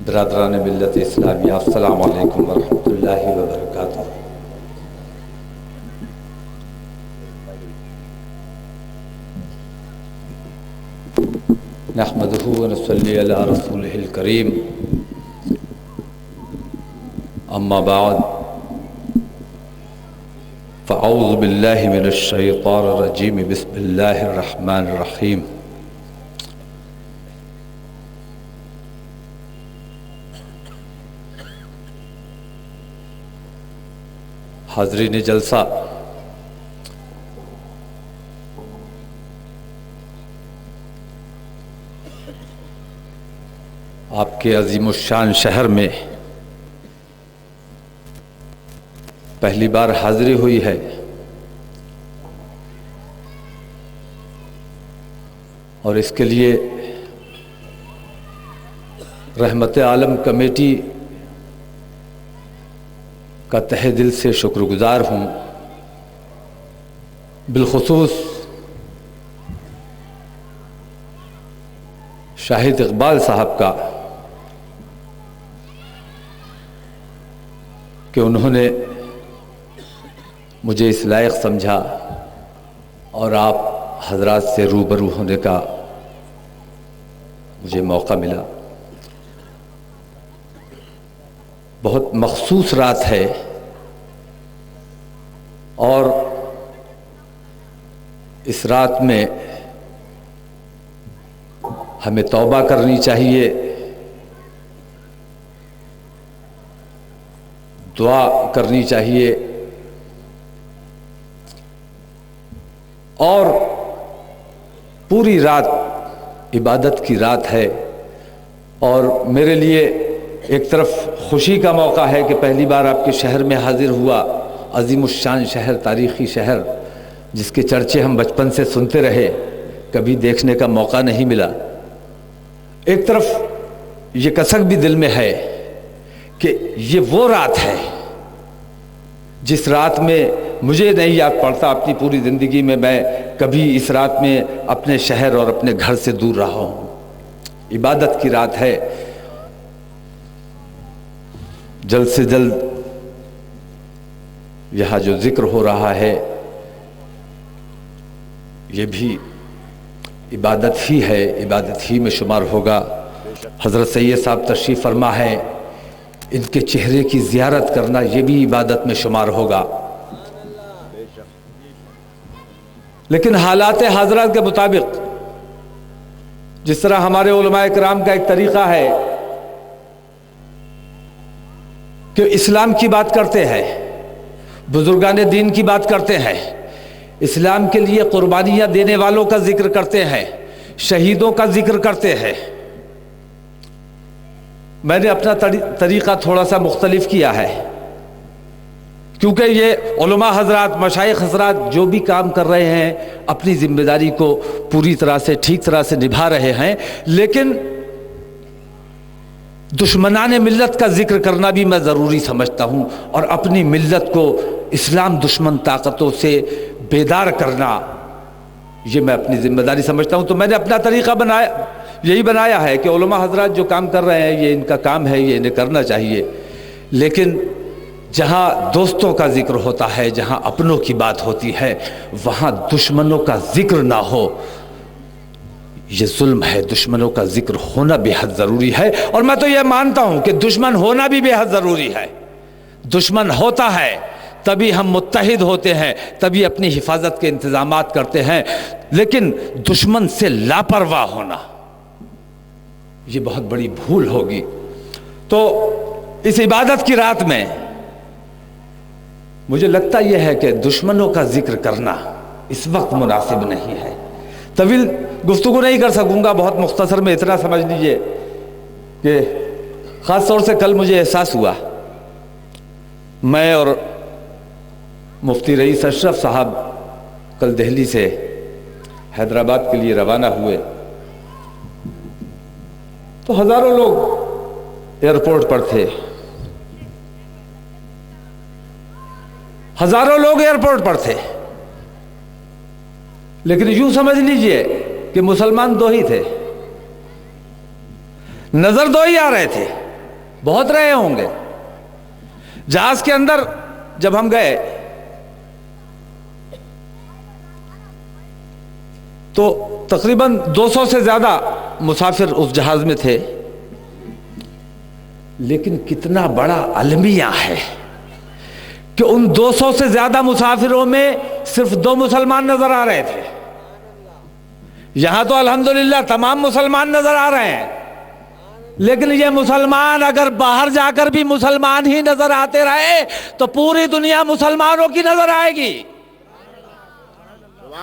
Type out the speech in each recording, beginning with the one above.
برادران ملت اسلامیہ، السلام علیکم ورحمۃ اللہ وبرکاتہ۔ نحمدہ ونصلی علی رسولہ الکریم، اما بعد فاعوذ باللہ من الشیطان الرجیم، بسم اللہ الرحمن الرحیم۔ حاضرین جلسہ، آپ کے عظیم الشان شہر میں پہلی بار حاضری ہوئی ہے، اور اس کے لیے رحمت عالم کمیٹی کا تہہ دل سے شکر گزار ہوں، بالخصوص شاہد اقبال صاحب کا کہ انہوں نے مجھے اس لائق سمجھا اور آپ حضرات سے روبرو ہونے کا مجھے موقع ملا۔ بہت مخصوص رات ہے، اور اس رات میں ہمیں توبہ کرنی چاہیے، دعا کرنی چاہیے، اور پوری رات عبادت کی رات ہے۔ اور میرے لیے ایک طرف خوشی کا موقع ہے کہ پہلی بار آپ کے شہر میں حاضر ہوا، عظیم الشان شہر، تاریخی شہر، جس کے چرچے ہم بچپن سے سنتے رہے، کبھی دیکھنے کا موقع نہیں ملا۔ ایک طرف یہ کسک بھی دل میں ہے کہ یہ وہ رات ہے جس رات میں مجھے نہیں یاد پڑتا اپنی پوری زندگی میں میں کبھی اس رات میں اپنے شہر اور اپنے گھر سے دور رہا ہوں۔ عبادت کی رات ہے۔ جلد سے جلد یہاں جو ذکر ہو رہا ہے یہ بھی عبادت ہی ہے، عبادت ہی میں شمار ہوگا۔ حضرت سید صاحب تشریف فرما ہے، ان کے چہرے کی زیارت کرنا یہ بھی عبادت میں شمار ہوگا۔ لیکن حالات حاضرات کے مطابق، جس طرح ہمارے علماء کرام کا ایک طریقہ ہے کہ اسلام کی بات کرتے ہیں، بزرگان دین کی بات کرتے ہیں، اسلام کے لیے قربانیاں دینے والوں کا ذکر کرتے ہیں، شہیدوں کا ذکر کرتے ہیں۔ میں نے اپنا طریقہ تھوڑا سا مختلف کیا ہے، کیونکہ یہ علماء حضرات، مشائخ حضرات جو بھی کام کر رہے ہیں اپنی ذمہ داری کو پوری طرح سے، ٹھیک طرح سے نبھا رہے ہیں، لیکن دشمنان ملت کا ذکر کرنا بھی میں ضروری سمجھتا ہوں، اور اپنی ملت کو اسلام دشمن طاقتوں سے بیدار کرنا یہ میں اپنی ذمہ داری سمجھتا ہوں۔ تو میں نے اپنا طریقہ یہی بنایا ہے کہ علماء حضرات جو کام کر رہے ہیں یہ ان کا کام ہے، یہ انہیں کرنا چاہیے، لیکن جہاں دوستوں کا ذکر ہوتا ہے، جہاں اپنوں کی بات ہوتی ہے، وہاں دشمنوں کا ذکر نہ ہو، یہ ظلم ہے۔ دشمنوں کا ذکر ہونا بے حد ضروری ہے، اور میں تو یہ مانتا ہوں کہ دشمن ہونا بھی بے حد ضروری ہے۔ دشمن ہوتا ہے تبھی ہم متحد ہوتے ہیں، تبھی اپنی حفاظت کے انتظامات کرتے ہیں، لیکن دشمن سے لاپرواہ ہونا یہ بہت بڑی بھول ہوگی۔ تو اس عبادت کی رات میں مجھے لگتا یہ ہے کہ دشمنوں کا ذکر کرنا اس وقت مناسب نہیں ہے۔ طویل گفتگو نہیں کر سکوں گا، بہت مختصر میں اتنا سمجھ لیجئے کہ خاص طور سے کل مجھے احساس ہوا، میں اور مفتی رئیس اشرف صاحب کل دہلی سے حیدرآباد کے لیے روانہ ہوئے، تو ہزاروں لوگ ایئرپورٹ پر تھے، ہزاروں لوگ ایئرپورٹ پر تھے، لیکن یوں سمجھ لیجئے کہ مسلمان دو ہی تھے، نظر دو ہی آ رہے تھے، بہت رہے ہوں گے. جہاز کے اندر جب ہم گئے تو تقریباً 200 سے زیادہ مسافر اس جہاز میں تھے. لیکن کتنا بڑا المیہ ہے کہ ان 200 سے زیادہ مسافروں میں صرف 2 مسلمان نظر آ رہے تھے. یہاں تو الحمدللہ تمام مسلمان نظر آ رہے ہیں، لیکن یہ مسلمان اگر باہر جا کر بھی مسلمان ہی نظر آتے رہے تو پوری دنیا مسلمانوں کی نظر آئے گی.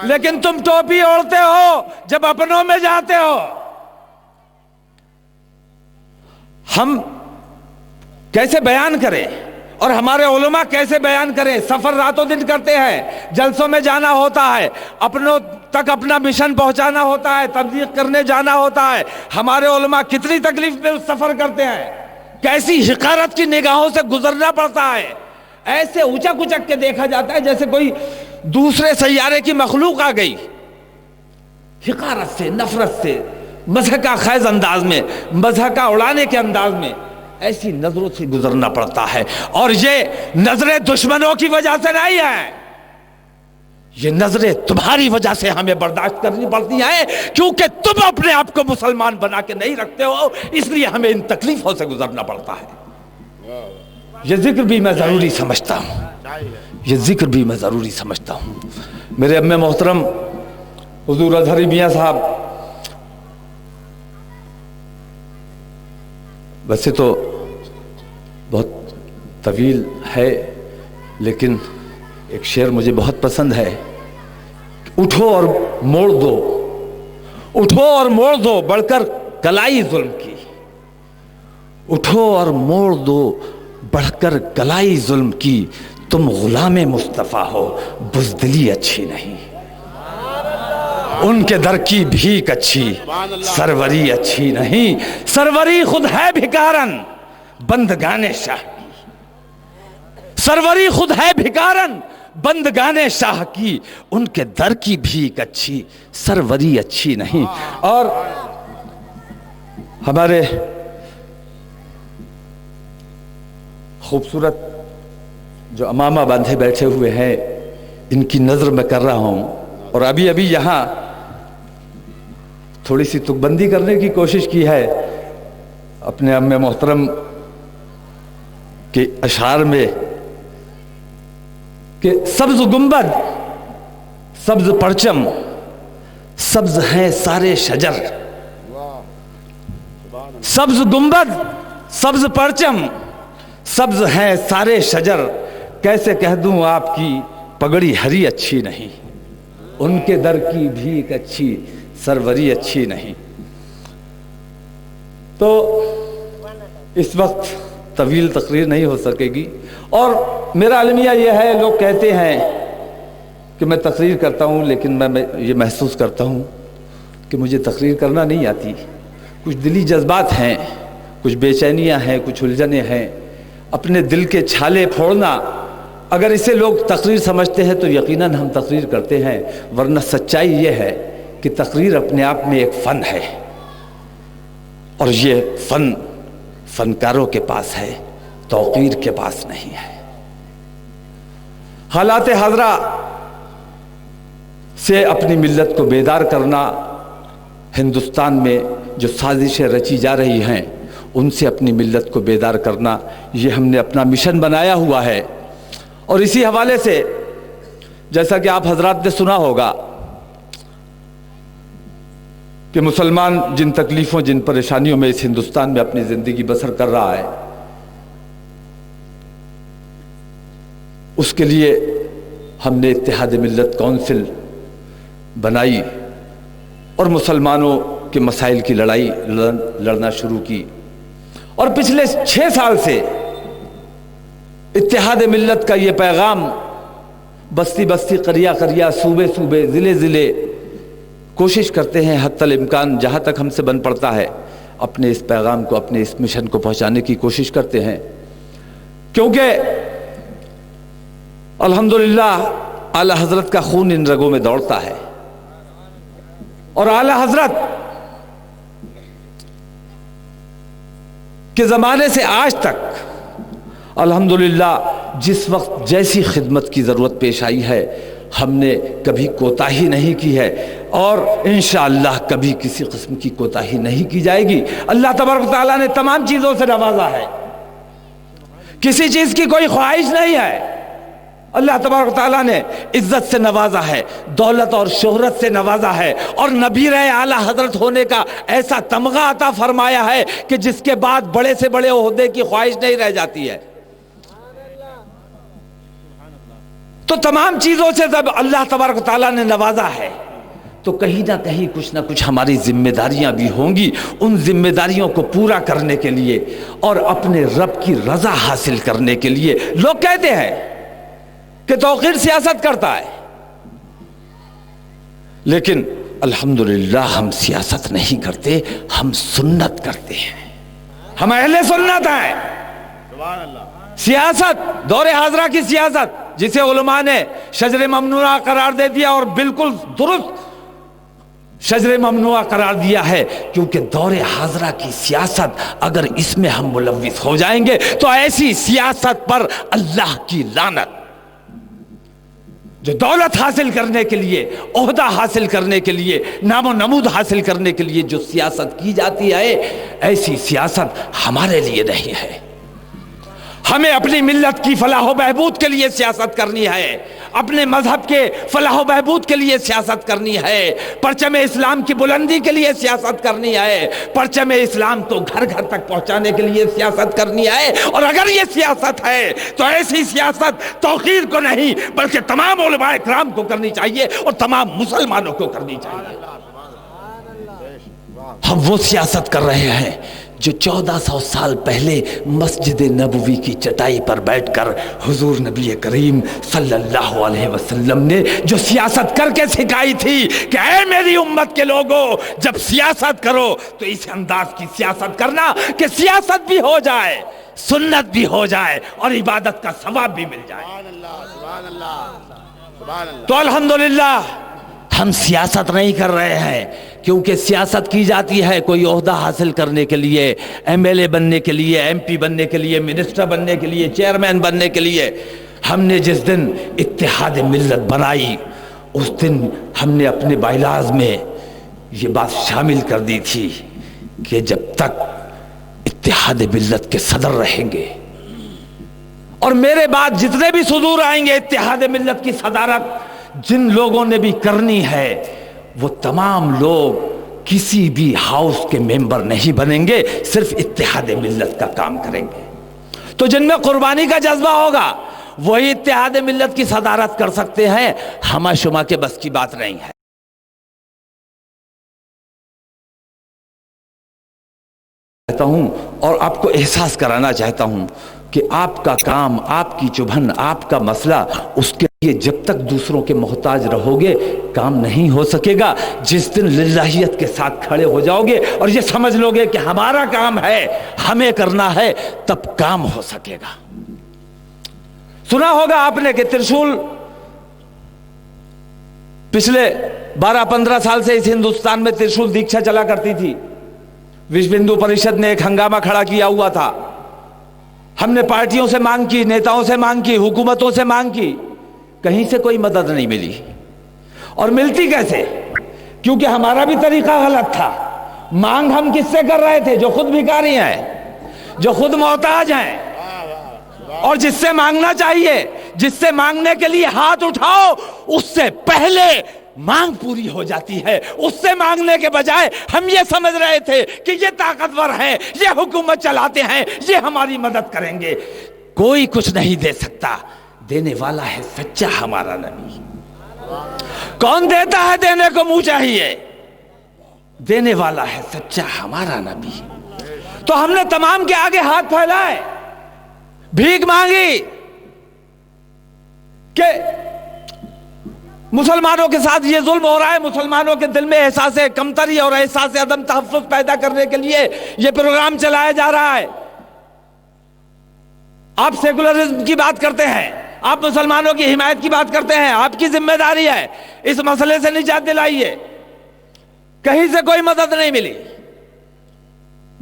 لیکن تم ٹوپی اوڑھتے ہو جب اپنوں میں جاتے ہو. ہم کیسے بیان کریں اور ہمارے علماء کیسے بیان کریں؟ سفر راتوں دن کرتے ہیں، جلسوں میں جانا ہوتا ہے، اپنوں تک اپنا مشن پہنچانا ہوتا ہے، تبلیغ کرنے جانا ہوتا ہے. ہمارے علماء کتنی تکلیف میں سفر کرتے ہیں، کیسی حقارت کی نگاہوں سے گزرنا پڑتا ہے. ایسے اچک اچک کے دیکھا جاتا ہے جیسے کوئی دوسرے سیارے کی مخلوق آ گئی. حقارت سے، نفرت سے، مضحکہ خیز انداز میں، مضحکہ اڑانے کے انداز میں ایسی نظروں سے گزرنا پڑتا ہے. اور یہ نظریں دشمنوں کی وجہ سے نہیں ہیں، یہ نظریں تمہاری وجہ سے ہمیں برداشت کرنی پڑتی ہیں، کیونکہ تم اپنے آپ کو مسلمان بنا کے نہیں رکھتے ہو، اس لیے ہمیں ان تکلیفوں سے گزرنا پڑتا ہے. یہ ذکر بھی میں ضروری سمجھتا ہوں، یہ ذکر بھی میں ضروری سمجھتا ہوں. میرے ام محترم حضور اظہری میاں صاحب ویسے تو بہت طویل ہے، لیکن ایک شعر مجھے بہت پسند ہے. اٹھو اور موڑ دو، اٹھو اور موڑ دو بڑھ کر کلائی ظلم کی. اٹھو اور موڑ دو بڑھ کر کلائی ظلم کی. تم غلام مصطفیٰ ہو، بزدلی اچھی نہیں. ان کے در کی بھیک اچھی، سروری اچھی نہیں. سروری خود ہے بھکارن بندگان شاہ کی. سروری خود ہے بھکارن بندگان شاہ کی. ان کے در کی بھیک اچھی، سروری اچھی نہیں. اور ہمارے خوبصورت جو امامہ باندھے بیٹھے ہوئے ہیں، ان کی نظر میں کر رہا ہوں. اور ابھی یہاں تھوڑی سی تک بندی کرنے کی کوشش کی ہے اپنے ام محترم کے اشعار میں کہ سبز گنبد، سبز پرچم، سبز ہیں سارے شجر. سبز گنبد، سبز پرچم، سبز ہیں سارے شجر. کیسے کہہ دوں آپ کی پگڑی ہری اچھی نہیں. ان کے در کی بھیک اچھی، سروری اچھی نہیں. تو اس وقت طویل تقریر نہیں ہو سکے گی. اور میرا المیہ یہ ہے، لوگ کہتے ہیں کہ میں تقریر کرتا ہوں، لیکن میں یہ محسوس کرتا ہوں کہ مجھے تقریر کرنا نہیں آتی. کچھ دلی جذبات ہیں، کچھ بے چینیاں ہیں، کچھ الجھنیں ہیں. اپنے دل کے چھالے پھوڑنا، اگر اسے لوگ تقریر سمجھتے ہیں تو یقیناً ہم تقریر کرتے ہیں، ورنہ سچائی یہ ہے کہ تقریر اپنے آپ میں ایک فن ہے، اور یہ فن فنکاروں کے پاس ہے، توقیر کے پاس نہیں ہے. حالات حاضرہ سے اپنی ملت کو بیدار کرنا، ہندوستان میں جو سازشیں رچی جا رہی ہیں ان سے اپنی ملت کو بیدار کرنا، یہ ہم نے اپنا مشن بنایا ہوا ہے. اور اسی حوالے سے جیسا کہ آپ حضرات نے سنا ہوگا کہ مسلمان جن تکلیفوں، جن پریشانیوں میں اس ہندوستان میں اپنی زندگی بسر کر رہا ہے، اس کے لیے ہم نے اتحاد ملت کونسل بنائی اور مسلمانوں کے مسائل کی لڑائی لڑنا شروع کی. اور پچھلے 6 سال سے اتحاد ملت کا یہ پیغام بستی بستی، قریہ قریہ، صوبے صوبے، ضلع ضلع کوشش کرتے ہیں حتی الامکان جہاں تک ہم سے بن پڑتا ہے اپنے اس پیغام کو، اپنے اس مشن کو پہنچانے کی کوشش کرتے ہیں. کیونکہ الحمدللہ اعلی حضرت کا خون ان رگوں میں دوڑتا ہے، اور اعلی حضرت کہ زمانے سے آج تک الحمدللہ جس وقت جیسی خدمت کی ضرورت پیش آئی ہے ہم نے کبھی کوتاہی نہیں کی ہے، اور انشاءاللہ کبھی کسی قسم کی کوتاہی نہیں کی جائے گی۔ اللہ تبارک و تعالیٰ نے تمام چیزوں سے نوازا ہے، کسی چیز کی کوئی خواہش نہیں ہے۔ اللہ تبارک و تعالیٰ نے عزت سے نوازا ہے، دولت اور شہرت سے نوازا ہے، اور نبی اعلیٰ حضرت ہونے کا ایسا تمغہ عطا فرمایا ہے کہ جس کے بعد بڑے سے بڑے عہدے کی خواہش نہیں رہ جاتی ہے۔ تو تمام چیزوں سے جب اللہ تبارک و تعالیٰ نے نوازا ہے تو کہیں نہ کہیں کچھ نہ کچھ ہماری ذمہ داریاں بھی ہوں گی۔ ان ذمہ داریوں کو پورا کرنے کے لیے اور اپنے رب کی رضا حاصل کرنے کے لیے، لوگ کہتے ہیں کہ توقیر سیاست کرتا ہے، لیکن الحمدللہ ہم سیاست نہیں کرتے، ہم سنت کرتے ہیں، ہم اہل سنت ہیں۔ سیاست دور حاضرہ کی سیاست جسے علماء نے شجر ممنوعہ قرار دے دیا، اور بالکل درست شجر ممنوعہ قرار دیا ہے، کیونکہ دور حاضرہ کی سیاست اگر اس میں ہم ملوث ہو جائیں گے تو ایسی سیاست پر اللہ کی لعنت۔ جو دولت حاصل کرنے کے لیے، عہدہ حاصل کرنے کے لیے، نام و نمود حاصل کرنے کے لیے جو سیاست کی جاتی ہے، ایسی سیاست ہمارے لیے نہیں ہے۔ ہمیں اپنی ملت کی فلاح و بہبود کے لیے سیاست کرنی ہے، اپنے مذہب کے فلاح و بہبود کے لیے سیاست کرنی ہے، پرچم اسلام کی بلندی کے لیے سیاست کرنی ہے، پرچم اسلام کو گھر گھر تک پہنچانے کے لیے سیاست کرنی ہے۔ اور اگر یہ سیاست ہے تو ایسی سیاست توقیر کو نہیں بلکہ تمام علماء کرام کو کرنی چاہیے اور تمام مسلمانوں کو کرنی چاہیے۔ ہم وہ سیاست کر رہے ہیں جو 1400 سال پہلے مسجد نبوی کی چٹائی پر بیٹھ کر حضور نبی کریم صلی اللہ علیہ وسلم نے جو سیاست کر کے سکھائی تھی کہ اے میری امت کے لوگوں، جب سیاست کرو تو اس انداز کی سیاست کرنا کہ سیاست بھی ہو جائے، سنت بھی ہو جائے اور عبادت کا ثواب بھی مل جائے۔ تو الحمدللہ ہم سیاست نہیں کر رہے ہیں، کیونکہ سیاست کی جاتی ہے کوئی عہدہ حاصل کرنے کے لیے، ایم ایل اے بننے کے لیے، ایم پی بننے کے لیے، منسٹر بننے کے لیے، چیئرمین بننے کے لیے۔ ہم نے جس دن اتحاد ملت بنائی اس دن ہم نے اپنے بائیلاز میں یہ بات شامل کر دی تھی کہ جب تک اتحاد ملت کے صدر رہیں گے اور میرے بعد جتنے بھی صدور آئیں گے اتحاد ملت کی صدارت جن لوگوں نے بھی کرنی ہے، وہ تمام لوگ کسی بھی ہاؤس کے ممبر نہیں بنیں گے، صرف اتحاد ملت کا کام کریں گے۔ تو جن میں قربانی کا جذبہ ہوگا وہی اتحاد ملت کی صدارت کر سکتے ہیں، ہما شما کے بس کی بات نہیں ہے۔ چاہتا ہوں اور آپ کو احساس کرانا چاہتا ہوں کہ آپ کا کام، آپ کی چبھن، آپ کا مسئلہ، اس کے لیے جب تک دوسروں کے محتاج رہو گے کام نہیں ہو سکے گا۔ جس دن للہیت کے ساتھ کھڑے ہو جاؤ گے اور یہ سمجھ لو گے کہ ہمارا کام ہے، ہمیں کرنا ہے، تب کام ہو سکے گا۔ سنا ہوگا آپ نے کہ ترشول پچھلے 12-15 سال سے اس ہندوستان میں ترشول دیکشا چلا کرتی تھی۔ وشو ہندو پریشد نے ایک ہنگامہ کھڑا کیا ہوا تھا۔ ہم نے پارٹیوں سے مانگ کی، نیتاؤں سے مانگ کی، حکومتوں سے مانگ کی، کہیں سے کوئی مدد نہیں ملی۔ اور ملتی کیسے؟ کیونکہ ہمارا بھی طریقہ غلط تھا۔ مانگ ہم کس سے کر رہے تھے؟ جو خود بھکاری ہیں، جو خود محتاج ہیں، اور جس سے مانگنا چاہیے، جس سے مانگنے کے لیے ہاتھ اٹھاؤ اس سے پہلے مانگ پوری ہو جاتی ہے۔ اس سے مانگنے کے بجائے ہم یہ سمجھ رہے تھے کہ یہ طاقتور ہیں، یہ حکومت چلاتے ہیں، یہ ہماری مدد کریں گے۔ کوئی کچھ نہیں دے سکتا، دینے والا ہے سچا ہمارا نبی۔ کون دیتا ہے؟ دینے کو منہ چاہیے، دینے والا ہے سچا ہمارا نبی۔ تو ہم نے تمام کے آگے ہاتھ پھیلائے، بھیک مانگی کہ مسلمانوں کے ساتھ یہ ظلم ہو رہا ہے، مسلمانوں کے دل میں احساس کمتری اور احساس عدم تحفظ پیدا کرنے کے لیے یہ پروگرام چلایا جا رہا ہے۔ آپ سیکولرزم کی بات کرتے ہیں، آپ مسلمانوں کی حمایت کی بات کرتے ہیں، آپ کی ذمہ داری ہے اس مسئلے سے نجات دلائیے۔ کہیں سے کوئی مدد نہیں ملی،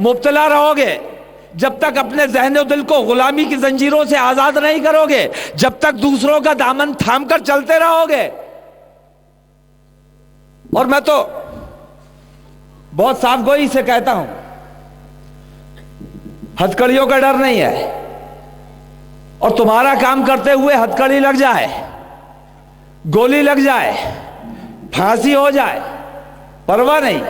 مبتلا رہو گے، جب تک اپنے ذہن و دل کو غلامی کی زنجیروں سے آزاد نہیں کرو گے، جب تک دوسروں کا دامن تھام کر چلتے رہو گے. اور میں تو بہت صاف گوئی سے کہتا ہوں، ہتھکڑیوں کا ڈر نہیں ہے، اور تمہارا کام کرتے ہوئے ہتھکڑی لگ جائے، گولی لگ جائے، پھانسی ہو جائے، پرواہ نہیں،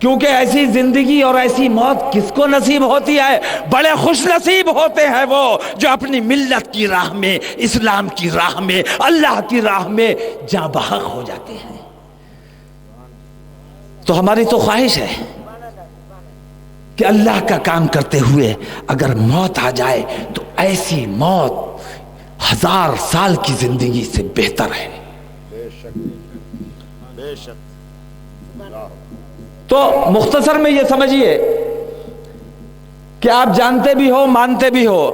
کیونکہ ایسی زندگی اور ایسی موت کس کو نصیب ہوتی ہے؟ بڑے خوش نصیب ہوتے ہیں وہ جو اپنی ملت کی راہ میں، اسلام کی راہ میں، اللہ کی راہ میں جاں بحق ہو جاتے ہیں. تو ہماری تو خواہش ہے کہ اللہ کا کام کرتے ہوئے اگر موت آ جائے تو ایسی موت 1000 سال کی زندگی سے بہتر ہے. بے شک. تو مختصر میں یہ سمجھیے کہ آپ جانتے بھی ہو، مانتے بھی ہو،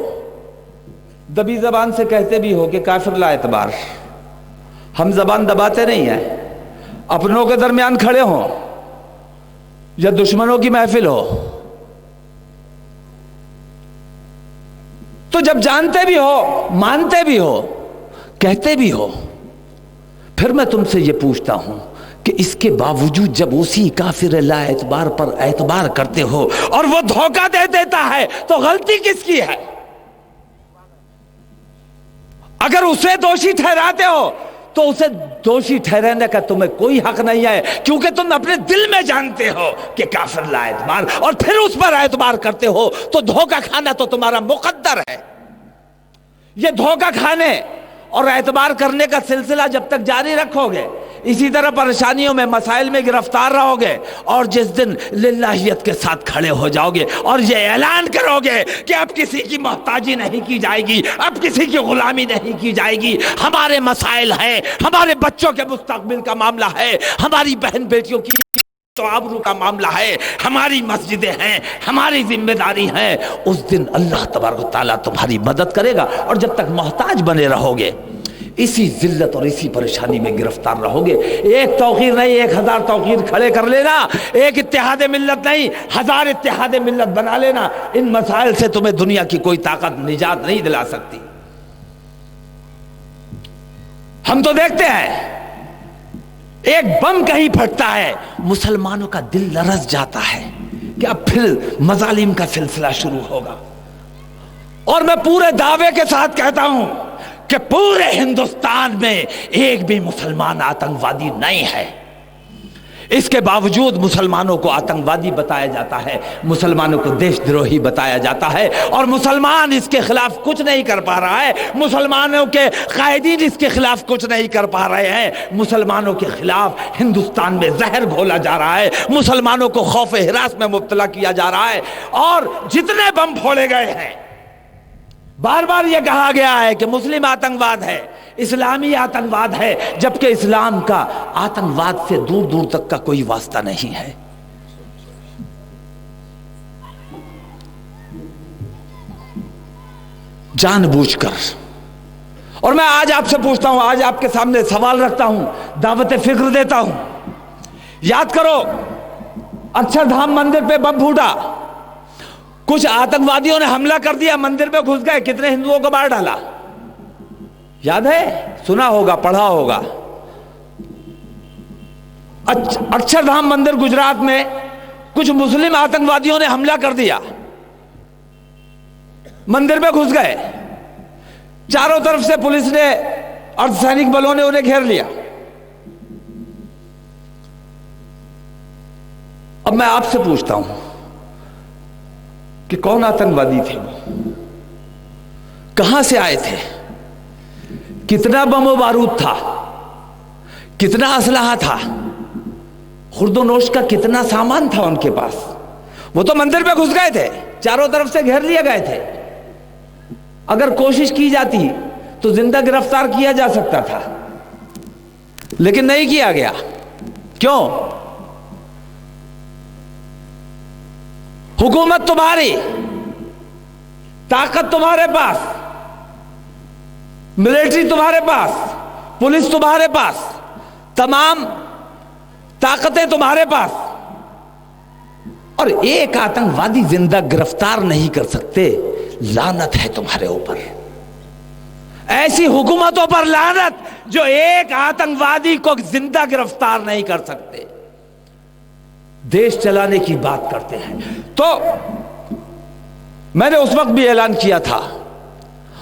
دبی زبان سے کہتے بھی ہو کہ کافر لا اعتبار. ہم زبان دباتے نہیں ہیں. اپنوں کے درمیان کھڑے ہوں یا دشمنوں کی محفل ہو، تو جب جانتے بھی ہو، مانتے بھی ہو، کہتے بھی ہو، پھر میں تم سے یہ پوچھتا ہوں کہ اس کے باوجود جب اسی کافر لا اعتبار پر اعتبار کرتے ہو اور وہ دھوکہ دے دیتا ہے تو غلطی کس کی ہے؟ اگر اسے دوشی ٹھہراتے ہو تو اسے دوشی ٹھہرانے کا تمہیں کوئی حق نہیں ہے، کیونکہ تم اپنے دل میں جانتے ہو کہ کافر لا اعتبار، اور پھر اس پر اعتبار کرتے ہو تو دھوکہ کھانا تو تمہارا مقدر ہے. یہ دھوکہ کھانے اور اعتبار کرنے کا سلسلہ جب تک جاری رکھو گے، اسی طرح پریشانیوں میں، مسائل میں گرفتار رہو گے، اور جس دن للہیت کے ساتھ کھڑے ہو جاؤ گے اور یہ اعلان کرو گے کہ اب کسی کی محتاجی نہیں کی جائے گی، اب کسی کی غلامی نہیں کی جائے گی، ہمارے مسائل ہیں، ہمارے بچوں کے مستقبل کا معاملہ ہے، ہماری بہن بیٹیوں کی تو آبرو کا معاملہ ہے، ہماری مسجدیں ہیں، ہماری ذمہ داری ہے، اس دن اللہ تبارک و تعالیٰ تمہاری مدد کرے گا. اور جب تک محتاج بنے رہو گے، اسی ذلت اور اسی پریشانی میں گرفتار رہو گے. ایک توقیر نہیں، 1000 توقیر کھڑے کر لینا، ایک اتحاد ملت نہیں، 1000 اتحاد ملت بنا لینا. ان مسائل سے تمہیں دنیا کی کوئی طاقت نجات نہیں دلا سکتی. ہم تو دیکھتے ہیں ایک بم کہیں پھٹتا ہے، مسلمانوں کا دل لرز جاتا ہے کہ اب پھر مظالم کا سلسلہ شروع ہوگا. اور میں پورے دعوے کے ساتھ کہتا ہوں کہ پورے ہندوستان میں ایک بھی مسلمان آتنکوادی نہیں ہے. اس کے باوجود مسلمانوں کو آتنکوادی بتایا جاتا ہے، مسلمانوں کو دیش دروہی بتایا جاتا ہے، اور مسلمان اس کے خلاف کچھ نہیں کر پا رہا ہے. مسلمانوں کے قائدین اس کے خلاف کچھ نہیں کر پا رہے ہیں. مسلمانوں کے خلاف ہندوستان میں زہر گھولا جا رہا ہے، مسلمانوں کو خوف ہراس میں مبتلا کیا جا رہا ہے، اور جتنے بم پھوڑے گئے ہیں، بار بار یہ کہا گیا ہے کہ مسلم آتنکواد ہے، اسلامی آتنکواد ہے، جبکہ اسلام کا آتنکواد سے دور دور تک کا کوئی واسطہ نہیں ہے. جان بوجھ کر. اور میں آج آپ سے پوچھتا ہوں، آج آپ کے سامنے سوال رکھتا ہوں، دعوت فکر دیتا ہوں. یاد کرو، اکشردھام مندر پہ بم پھوٹا، کچھ آتنکوادیوں نے حملہ کر دیا، مندر پہ گھس گئے، کتنے ہندوؤں کو مار ڈالا؟ یاد ہے؟ سنا ہوگا، پڑھا ہوگا. اکشردھام مندر گجرات میں کچھ مسلم آتنکوادیوں نے حملہ کر دیا، مندر پہ گھس گئے، چاروں طرف سے پولیس نے، اردھ سینک بلوں نے انہیں گھیر لیا. اب میں آپ سے پوچھتا ہوں کہ کون آتنکوادی تھے وہ؟ کہاں سے آئے تھے؟ کتنا بم و بارود تھا؟ کتنا اسلحہ تھا؟ خرد و نوش کا کتنا سامان تھا ان کے پاس؟ وہ تو مندر پہ گھس گئے تھے، چاروں طرف سے گھیر لیے گئے تھے. اگر کوشش کی جاتی تو زندہ گرفتار کیا جا سکتا تھا، لیکن نہیں کیا گیا. کیوں؟ حکومت تمہاری، طاقت تمہارے پاس، ملٹری تمہارے پاس، پولیس تمہارے پاس، تمام طاقتیں تمہارے پاس، اور ایک آتنکوادی زندہ گرفتار نہیں کر سکتے، لعنت ہے تمہارے اوپر، ایسی حکومتوں پر لعنت جو ایک آتنکوادی کو زندہ گرفتار نہیں کر سکتے، دیش چلانے کی بات کرتے ہیں۔ تو میں نے اس وقت بھی اعلان کیا تھا،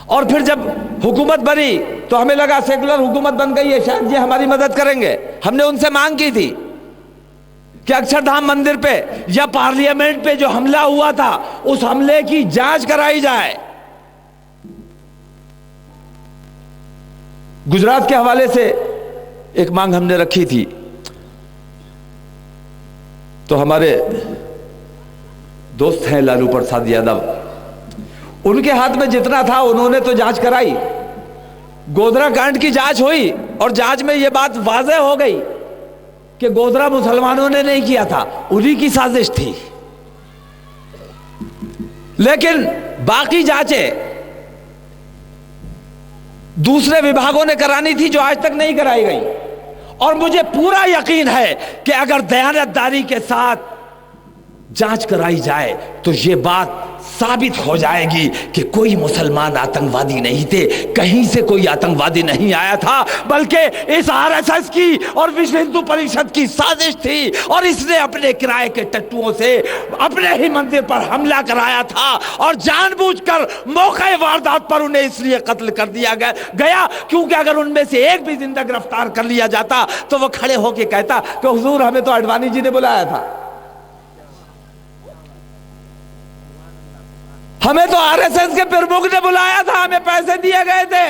اور پھر جب حکومت بنی تو ہمیں لگا سیکولر حکومت بن گئی ہے، شاید یہ ہماری مدد کریں گے۔ ہم نے ان سے مانگ کی تھی کہ اکشردھام مندر پہ یا پارلیمنٹ پہ جو حملہ ہوا تھا اس حملے کی جانچ کرائی جائے۔ گجرات کے حوالے سے ایک مانگ ہم نے رکھی تھی، تو ہمارے دوست ہیں لالو پرساد یادو، ان کے ہاتھ میں جتنا تھا انہوں نے تو جانچ کرائی، گودرا کانڈ کی جانچ ہوئی، اور جانچ میں یہ بات واضح ہو گئی کہ گودرا مسلمانوں نے نہیں کیا تھا، انہی کی سازش تھی۔ لیکن باقی جانچیں دوسرے وبھاگوں نے کرانی تھی جو آج تک نہیں کرائی گئی، اور مجھے پورا یقین ہے کہ اگر دیانتداری کے ساتھ جانچ کرائی جائے تو یہ بات ثابت ہو جائے گی کہ کوئی مسلمان آتنکوادی نہیں تھے، کہیں سے کوئی آتنکوادی نہیں آیا تھا، بلکہ اس RSS کی اور وشو ہندو پریشد کی سازش تھی، اور اس نے اپنے کرائے کے ٹٹوؤں سے اپنے ہی مندر پر حملہ کرایا تھا، اور جان بوجھ کر موقع واردات پر انہیں اس لیے قتل کر دیا گیا کیونکہ اگر ان میں سے ایک بھی زندہ گرفتار کر لیا جاتا تو وہ کھڑے ہو کے کہتا کہ حضور ہمیں تو اڈوانی جی نے بلایا تھا، ہمیں تو RSS کے پرمکھ نے بلایا تھا، ہمیں پیسے دیے گئے تھے۔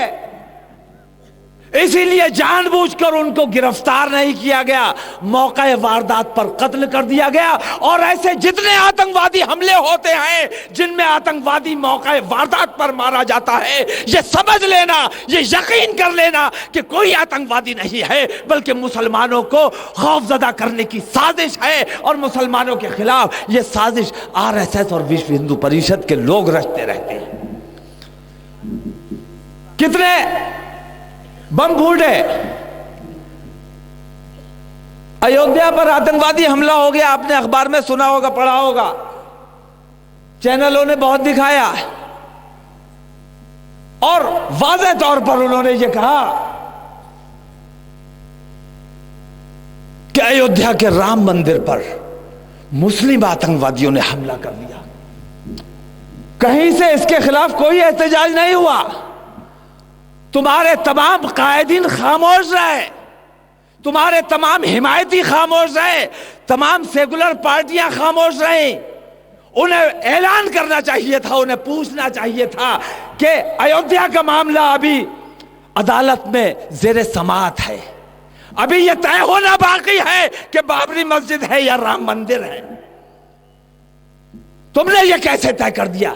اسی لیے جان بوجھ کر ان کو گرفتار نہیں کیا گیا، موقع واردات پر قتل کر دیا گیا۔ اور ایسے جتنے آتنکوادی حملے ہوتے ہیں جن میں آتنکوادی موقع واردات پر مارا جاتا ہے، یہ سمجھ لینا، یہ یقین کر لینا کہ کوئی آتنکوادی نہیں ہے بلکہ مسلمانوں کو خوفزدہ کرنے کی سازش ہے، اور مسلمانوں کے خلاف یہ سازش RSS اور وشو ہندو پریشد کے لوگ رچتے رہتے ہیں۔ کتنے بم پھوٹے، ایودھیا پر آتنکوادی حملہ ہو گیا، آپ نے اخبار میں سنا ہوگا، پڑھا ہوگا، چینلوں نے بہت دکھایا، اور واضح طور پر انہوں نے یہ کہا کہ ایودھیا کے رام مندر پر مسلم آتنکوادیوں نے حملہ کر دیا۔ کہیں سے اس کے خلاف کوئی احتجاج نہیں ہوا، تمہارے تمام قائدین خاموش رہے، تمہارے تمام حمایتی خاموش رہے، تمام سیکولر پارٹیاں خاموش رہیں۔ انہیں اعلان کرنا چاہیے تھا، انہیں پوچھنا چاہیے تھا کہ ایودھیا کا معاملہ ابھی عدالت میں زیر سماعت ہے، ابھی یہ طے ہونا باقی ہے کہ بابری مسجد ہے یا رام مندر ہے۔ تم نے یہ کیسے طے کر دیا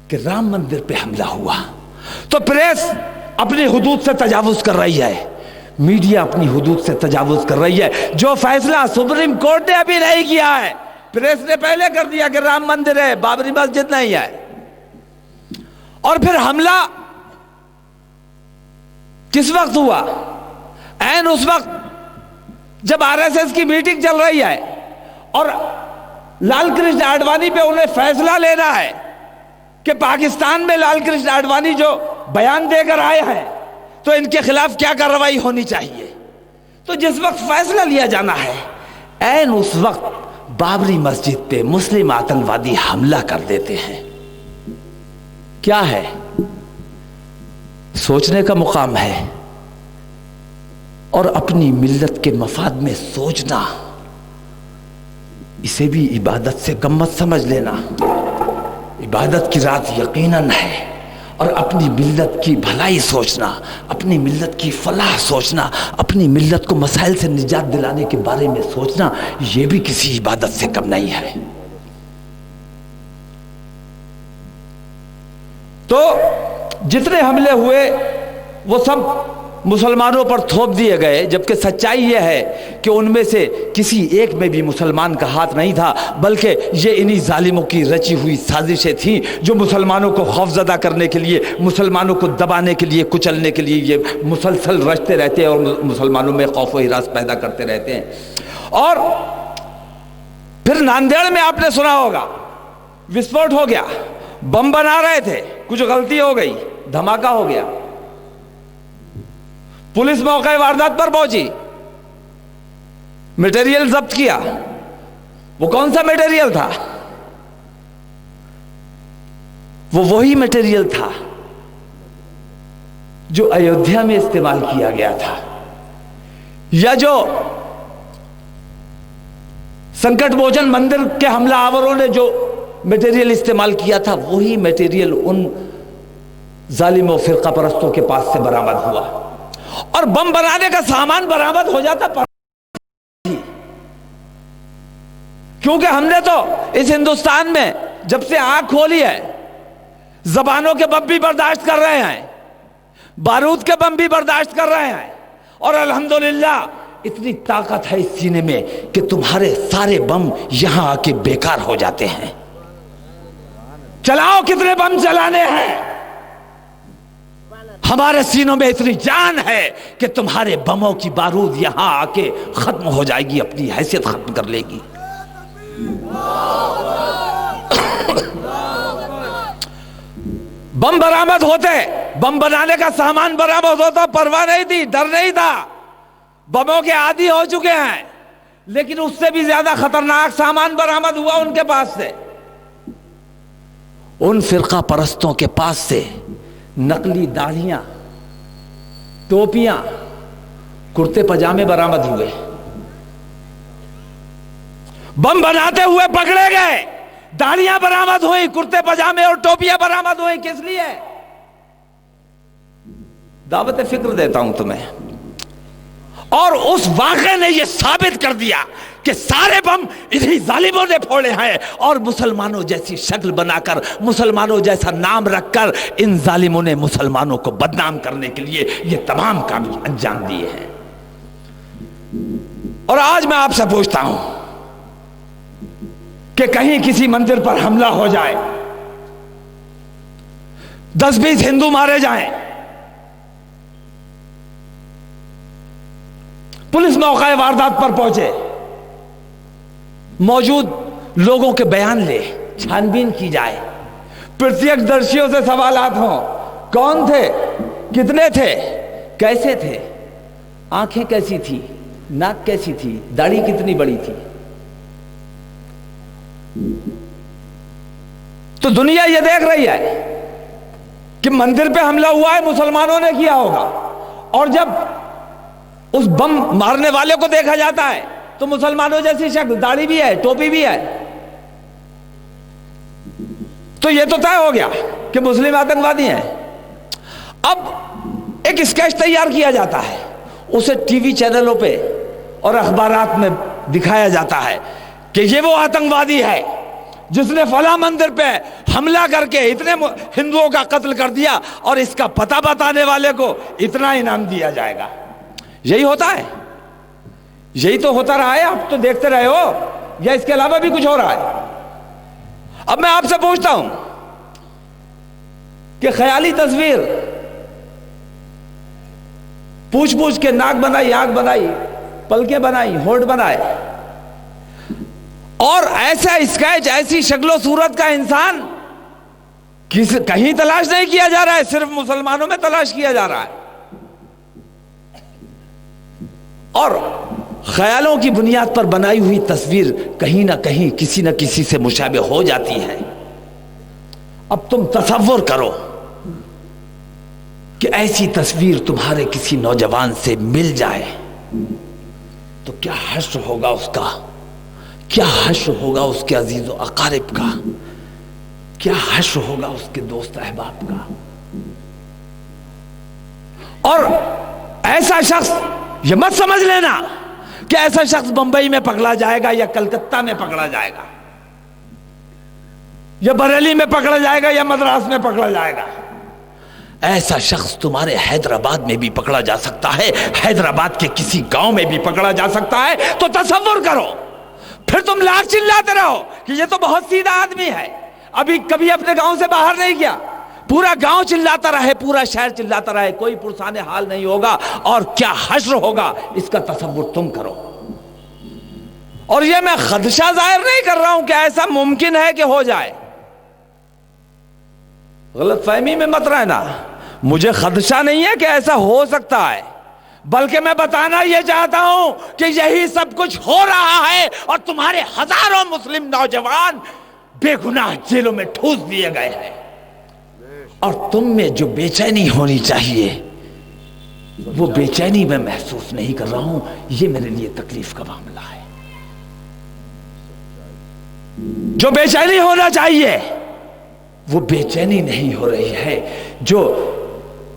کہ رام مندر پہ حملہ ہوا؟ تو پریس اپنی حدود سے تجاوز کر رہی ہے، میڈیا اپنی حدود سے تجاوز کر رہی ہے۔ جو فیصلہ سپریم کورٹ نے ابھی نہیں کیا ہے، پریس نے پہلے کر دیا کہ رام مندر ہے، بابری مسجد نہیں ہے۔ اور پھر حملہ کس وقت ہوا؟ عین اس وقت جب RSS کی میٹنگ چل رہی ہے اور لال کرشن اڈوانی پہ انہیں فیصلہ لینا ہے کہ پاکستان میں لال کرشن اڈوانی جو بیان دے کر آئے ہیں تو ان کے خلاف کیا کارروائی ہونی چاہیے۔ تو جس وقت فیصلہ لیا جانا ہے، عین اس وقت بابری مسجد پہ مسلم آتنکوادی حملہ کر دیتے ہیں۔ کیا ہے؟ سوچنے کا مقام ہے، اور اپنی ملت کے مفاد میں سوچنا، اسے بھی عبادت سے کم مت سمجھ لینا۔ عبادت کی رات یقیناً ہے، اور اپنی ملت کی بھلائی سوچنا، اپنی ملت کی فلاح سوچنا، اپنی ملت کو مسائل سے نجات دلانے کے بارے میں سوچنا، یہ بھی کسی عبادت سے کم نہیں ہے۔ تو جتنے حملے ہوئے وہ سب مسلمانوں پر تھوپ دیے گئے، جبکہ سچائی یہ ہے کہ ان میں سے کسی ایک میں بھی مسلمان کا ہاتھ نہیں تھا، بلکہ یہ انہی ظالموں کی رچی ہوئی سازشیں تھیں جو مسلمانوں کو خوفزدہ کرنے کے لیے، مسلمانوں کو دبانے کے لیے، کچلنے کے لیے یہ مسلسل رچتے رہتے ہیں اور مسلمانوں میں خوف و ہراس پیدا کرتے رہتے ہیں۔ اور پھر ناندیڑ میں آپ نے سنا ہوگا وسفوٹ ہو گیا، بم بنا رہے تھے، کچھ غلطی ہو گئی، دھماکہ ہو گیا، پولیس موقع واردات پر پہنچی، میٹیریل ضبط کیا۔ وہ کون سا میٹیریل تھا؟ وہ وہی میٹیریل تھا جو ایودھیا میں استعمال کیا گیا تھا، یا جو سنکٹ موچن مندر کے حملہ آوروں نے جو میٹیریل استعمال کیا تھا، وہی میٹیریل ان ظالم و فرقہ پرستوں کے پاس سے برآمد ہوا۔ اور بم بنانے کا سامان برآمد ہو جاتا کیونکہ ہم نے تو اس ہندوستان میں جب سے آنکھ کھولی ہے، زبانوں کے بم بھی برداشت کر رہے ہیں، بارود کے بم بھی برداشت کر رہے ہیں، اور الحمدللہ اتنی طاقت ہے اس سینے میں کہ تمہارے سارے بم یہاں آ کے بیکار ہو جاتے ہیں۔ چلاؤ کتنے بم چلانے ہیں، ہمارے سینوں میں اتنی جان ہے کہ تمہارے بموں کی بارود یہاں آ کے ختم ہو جائے گی، اپنی حیثیت ختم کر لے گی۔ بم برآمد ہوتے، بم بنانے کا سامان برآمد ہوتا، پرواہ نہیں تھی، ڈر نہیں تھا، بموں کے عادی ہو چکے ہیں، لیکن اس سے بھی زیادہ خطرناک سامان برآمد ہوا ان کے پاس سے، ان فرقہ پرستوں کے پاس سے نقلی داڑھیاں، ٹوپیاں، کرتے پجامے برآمد ہوئے۔ بم بناتے ہوئے پکڑے گئے، داڑیاں برآمد ہوئی، کرتے پجامے اور ٹوپیاں برآمد ہوئی، کس لیے؟ دعوت فکر دیتا ہوں تمہیں، اور اس واقعے نے یہ ثابت کر دیا کہ سارے بم انہی ظالموں نے پھوڑے ہیں، اور مسلمانوں جیسی شکل بنا کر، مسلمانوں جیسا نام رکھ کر ان ظالموں نے مسلمانوں کو بدنام کرنے کے لیے یہ تمام کام انجام دیے ہیں۔ اور آج میں آپ سے پوچھتا ہوں کہ کہیں کسی مندر پر حملہ ہو جائے، 10-20 ہندو مارے جائیں، پولیس موقع واردات پر پہنچے، موجود لوگوں کے بیان لے، چھان بین کی جائے، پرتیک درشیوں سے سوالات ہوں، کون تھے، کتنے تھے، کیسے تھے، آنکھیں کیسی تھی، ناک کیسی تھی، داڑھی کتنی بڑی تھی، تو دنیا یہ دیکھ رہی ہے کہ مندر پہ حملہ ہوا ہے، مسلمانوں نے کیا ہوگا، اور جب اس بم مارنے والے کو دیکھا جاتا ہے تو مسلمانوں جیسی شکل، داڑھی بھی ہے، ٹوپی بھی ہے، تو یہ تو طے ہو گیا کہ مسلم آتنکوادی ہیں۔ اب ایک اسکیچ تیار کیا جاتا ہے، اسے ٹی وی چینلوں پہ اور اخبارات میں دکھایا جاتا ہے کہ یہ وہ آتنکوادی ہے جس نے فلاں مندر پہ حملہ کر کے اتنے ہندوؤں کا قتل کر دیا، اور اس کا پتہ بتانے والے کو اتنا انعام دیا جائے گا۔ یہی ہوتا ہے، یہی تو ہوتا رہا ہے، آپ تو دیکھتے رہے ہو، یا اس کے علاوہ بھی کچھ ہو رہا ہے؟ اب میں آپ سے پوچھتا ہوں کہ خیالی تصویر پوچھ کے ناک بنائی، آنکھ بنائی، پلکیں بنائی، ہونٹ بنائے، اور ایسا اسکیچ، ایسی شکل و صورت کا انسان کہیں تلاش نہیں کیا جا رہا ہے، صرف مسلمانوں میں تلاش کیا جا رہا ہے، اور خیالوں کی بنیاد پر بنائی ہوئی تصویر کہیں نہ کہیں کسی نہ کسی سے مشابہ ہو جاتی ہے۔ اب تم تصور کرو کہ ایسی تصویر تمہارے کسی نوجوان سے مل جائے تو کیا حشر ہوگا اس کا، کیا حشر ہوگا اس کے عزیز و اقارب کا، کیا حشر ہوگا اس کے دوست احباب کا۔ اور ایسا شخص، یہ مت سمجھ لینا کہ ایسا شخص بمبئی میں پکڑا جائے گا، یا کلکتہ میں پکڑا جائے گا، یا بریلی میں پکڑا جائے گا، یا مدراس میں پکڑا جائے گا۔ ایسا شخص تمہارے حیدرآباد میں بھی پکڑا جا سکتا ہے، حیدرآباد کے کسی گاؤں میں بھی پکڑا جا سکتا ہے۔ تو تصور کرو، پھر تم لاکھ چلاتے رہو کہ یہ تو بہت سیدھا آدمی ہے، ابھی کبھی اپنے گاؤں سے باہر نہیں گیا، پورا گاؤں چلاتا رہے، پورا شہر چلاتا رہے، کوئی پرسان حال نہیں ہوگا، اور کیا حشر ہوگا اس کا تصور تم کرو۔ اور یہ میں خدشہ ظاہر نہیں کر رہا ہوں کہ ایسا ممکن ہے کہ ہو جائے، غلط فہمی میں مت رہنا، مجھے خدشہ نہیں ہے کہ ایسا ہو سکتا ہے، بلکہ میں بتانا یہ چاہتا ہوں کہ یہی سب کچھ ہو رہا ہے، اور تمہارے ہزاروں مسلم نوجوان بے گناہ جیلوں میں ٹھوس دیے گئے ہیں، اور تم میں جو بے چینی ہونی چاہیے وہ بے چینی میں محسوس نہیں کر رہا ہوں، یہ میرے لیے تکلیف کا معاملہ ہے۔ جو بے چینی ہونا چاہیے وہ بے چینی نہیں ہو رہی ہے، جو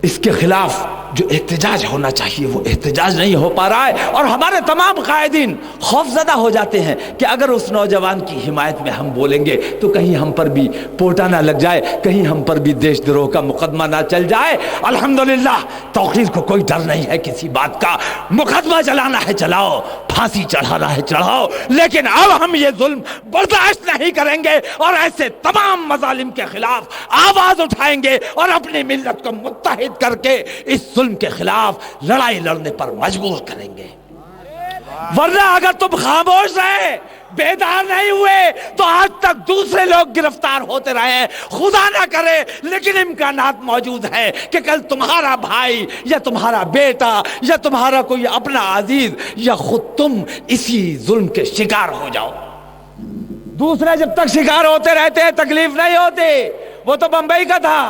اس کے خلاف جو احتجاج ہونا چاہیے وہ احتجاج نہیں ہو پا رہا ہے، اور ہمارے تمام قائدین خوفزدہ ہو جاتے ہیں کہ اگر اس نوجوان کی حمایت میں ہم بولیں گے تو کہیں ہم پر بھی پوٹا نہ لگ جائے، کہیں ہم پر بھی دیش دروہ کا مقدمہ نہ چل جائے۔ الحمدللہ توقیر کو کوئی ڈر نہیں ہے کسی بات کا، مقدمہ چلانا ہے چلاؤ، پھانسی چڑھانا ہے چڑھاؤ، لیکن اب ہم یہ ظلم برداشت نہیں کریں گے، اور ایسے تمام مظالم کے خلاف آواز اٹھائیں گے، اور اپنی ملت کو متحد کر کے اس ظلم کے خلاف لڑائی لڑنے پر مجبور کریں گے۔ ورنہ اگر تم خاموش رہے، بیدار نہیں ہوئے، تو آج تک دوسرے لوگ گرفتار ہوتے رہے، خدا نہ کرے لیکن امکانات موجود ہیں کہ کل تمہارا بھائی یا تمہارا بیٹا یا تمہارا کوئی اپنا عزیز یا خود تم اسی ظلم کے شکار ہو جاؤ۔ دوسرے جب تک شکار ہوتے رہتے ہیں تکلیف نہیں ہوتی، وہ تو بمبئی کا تھا،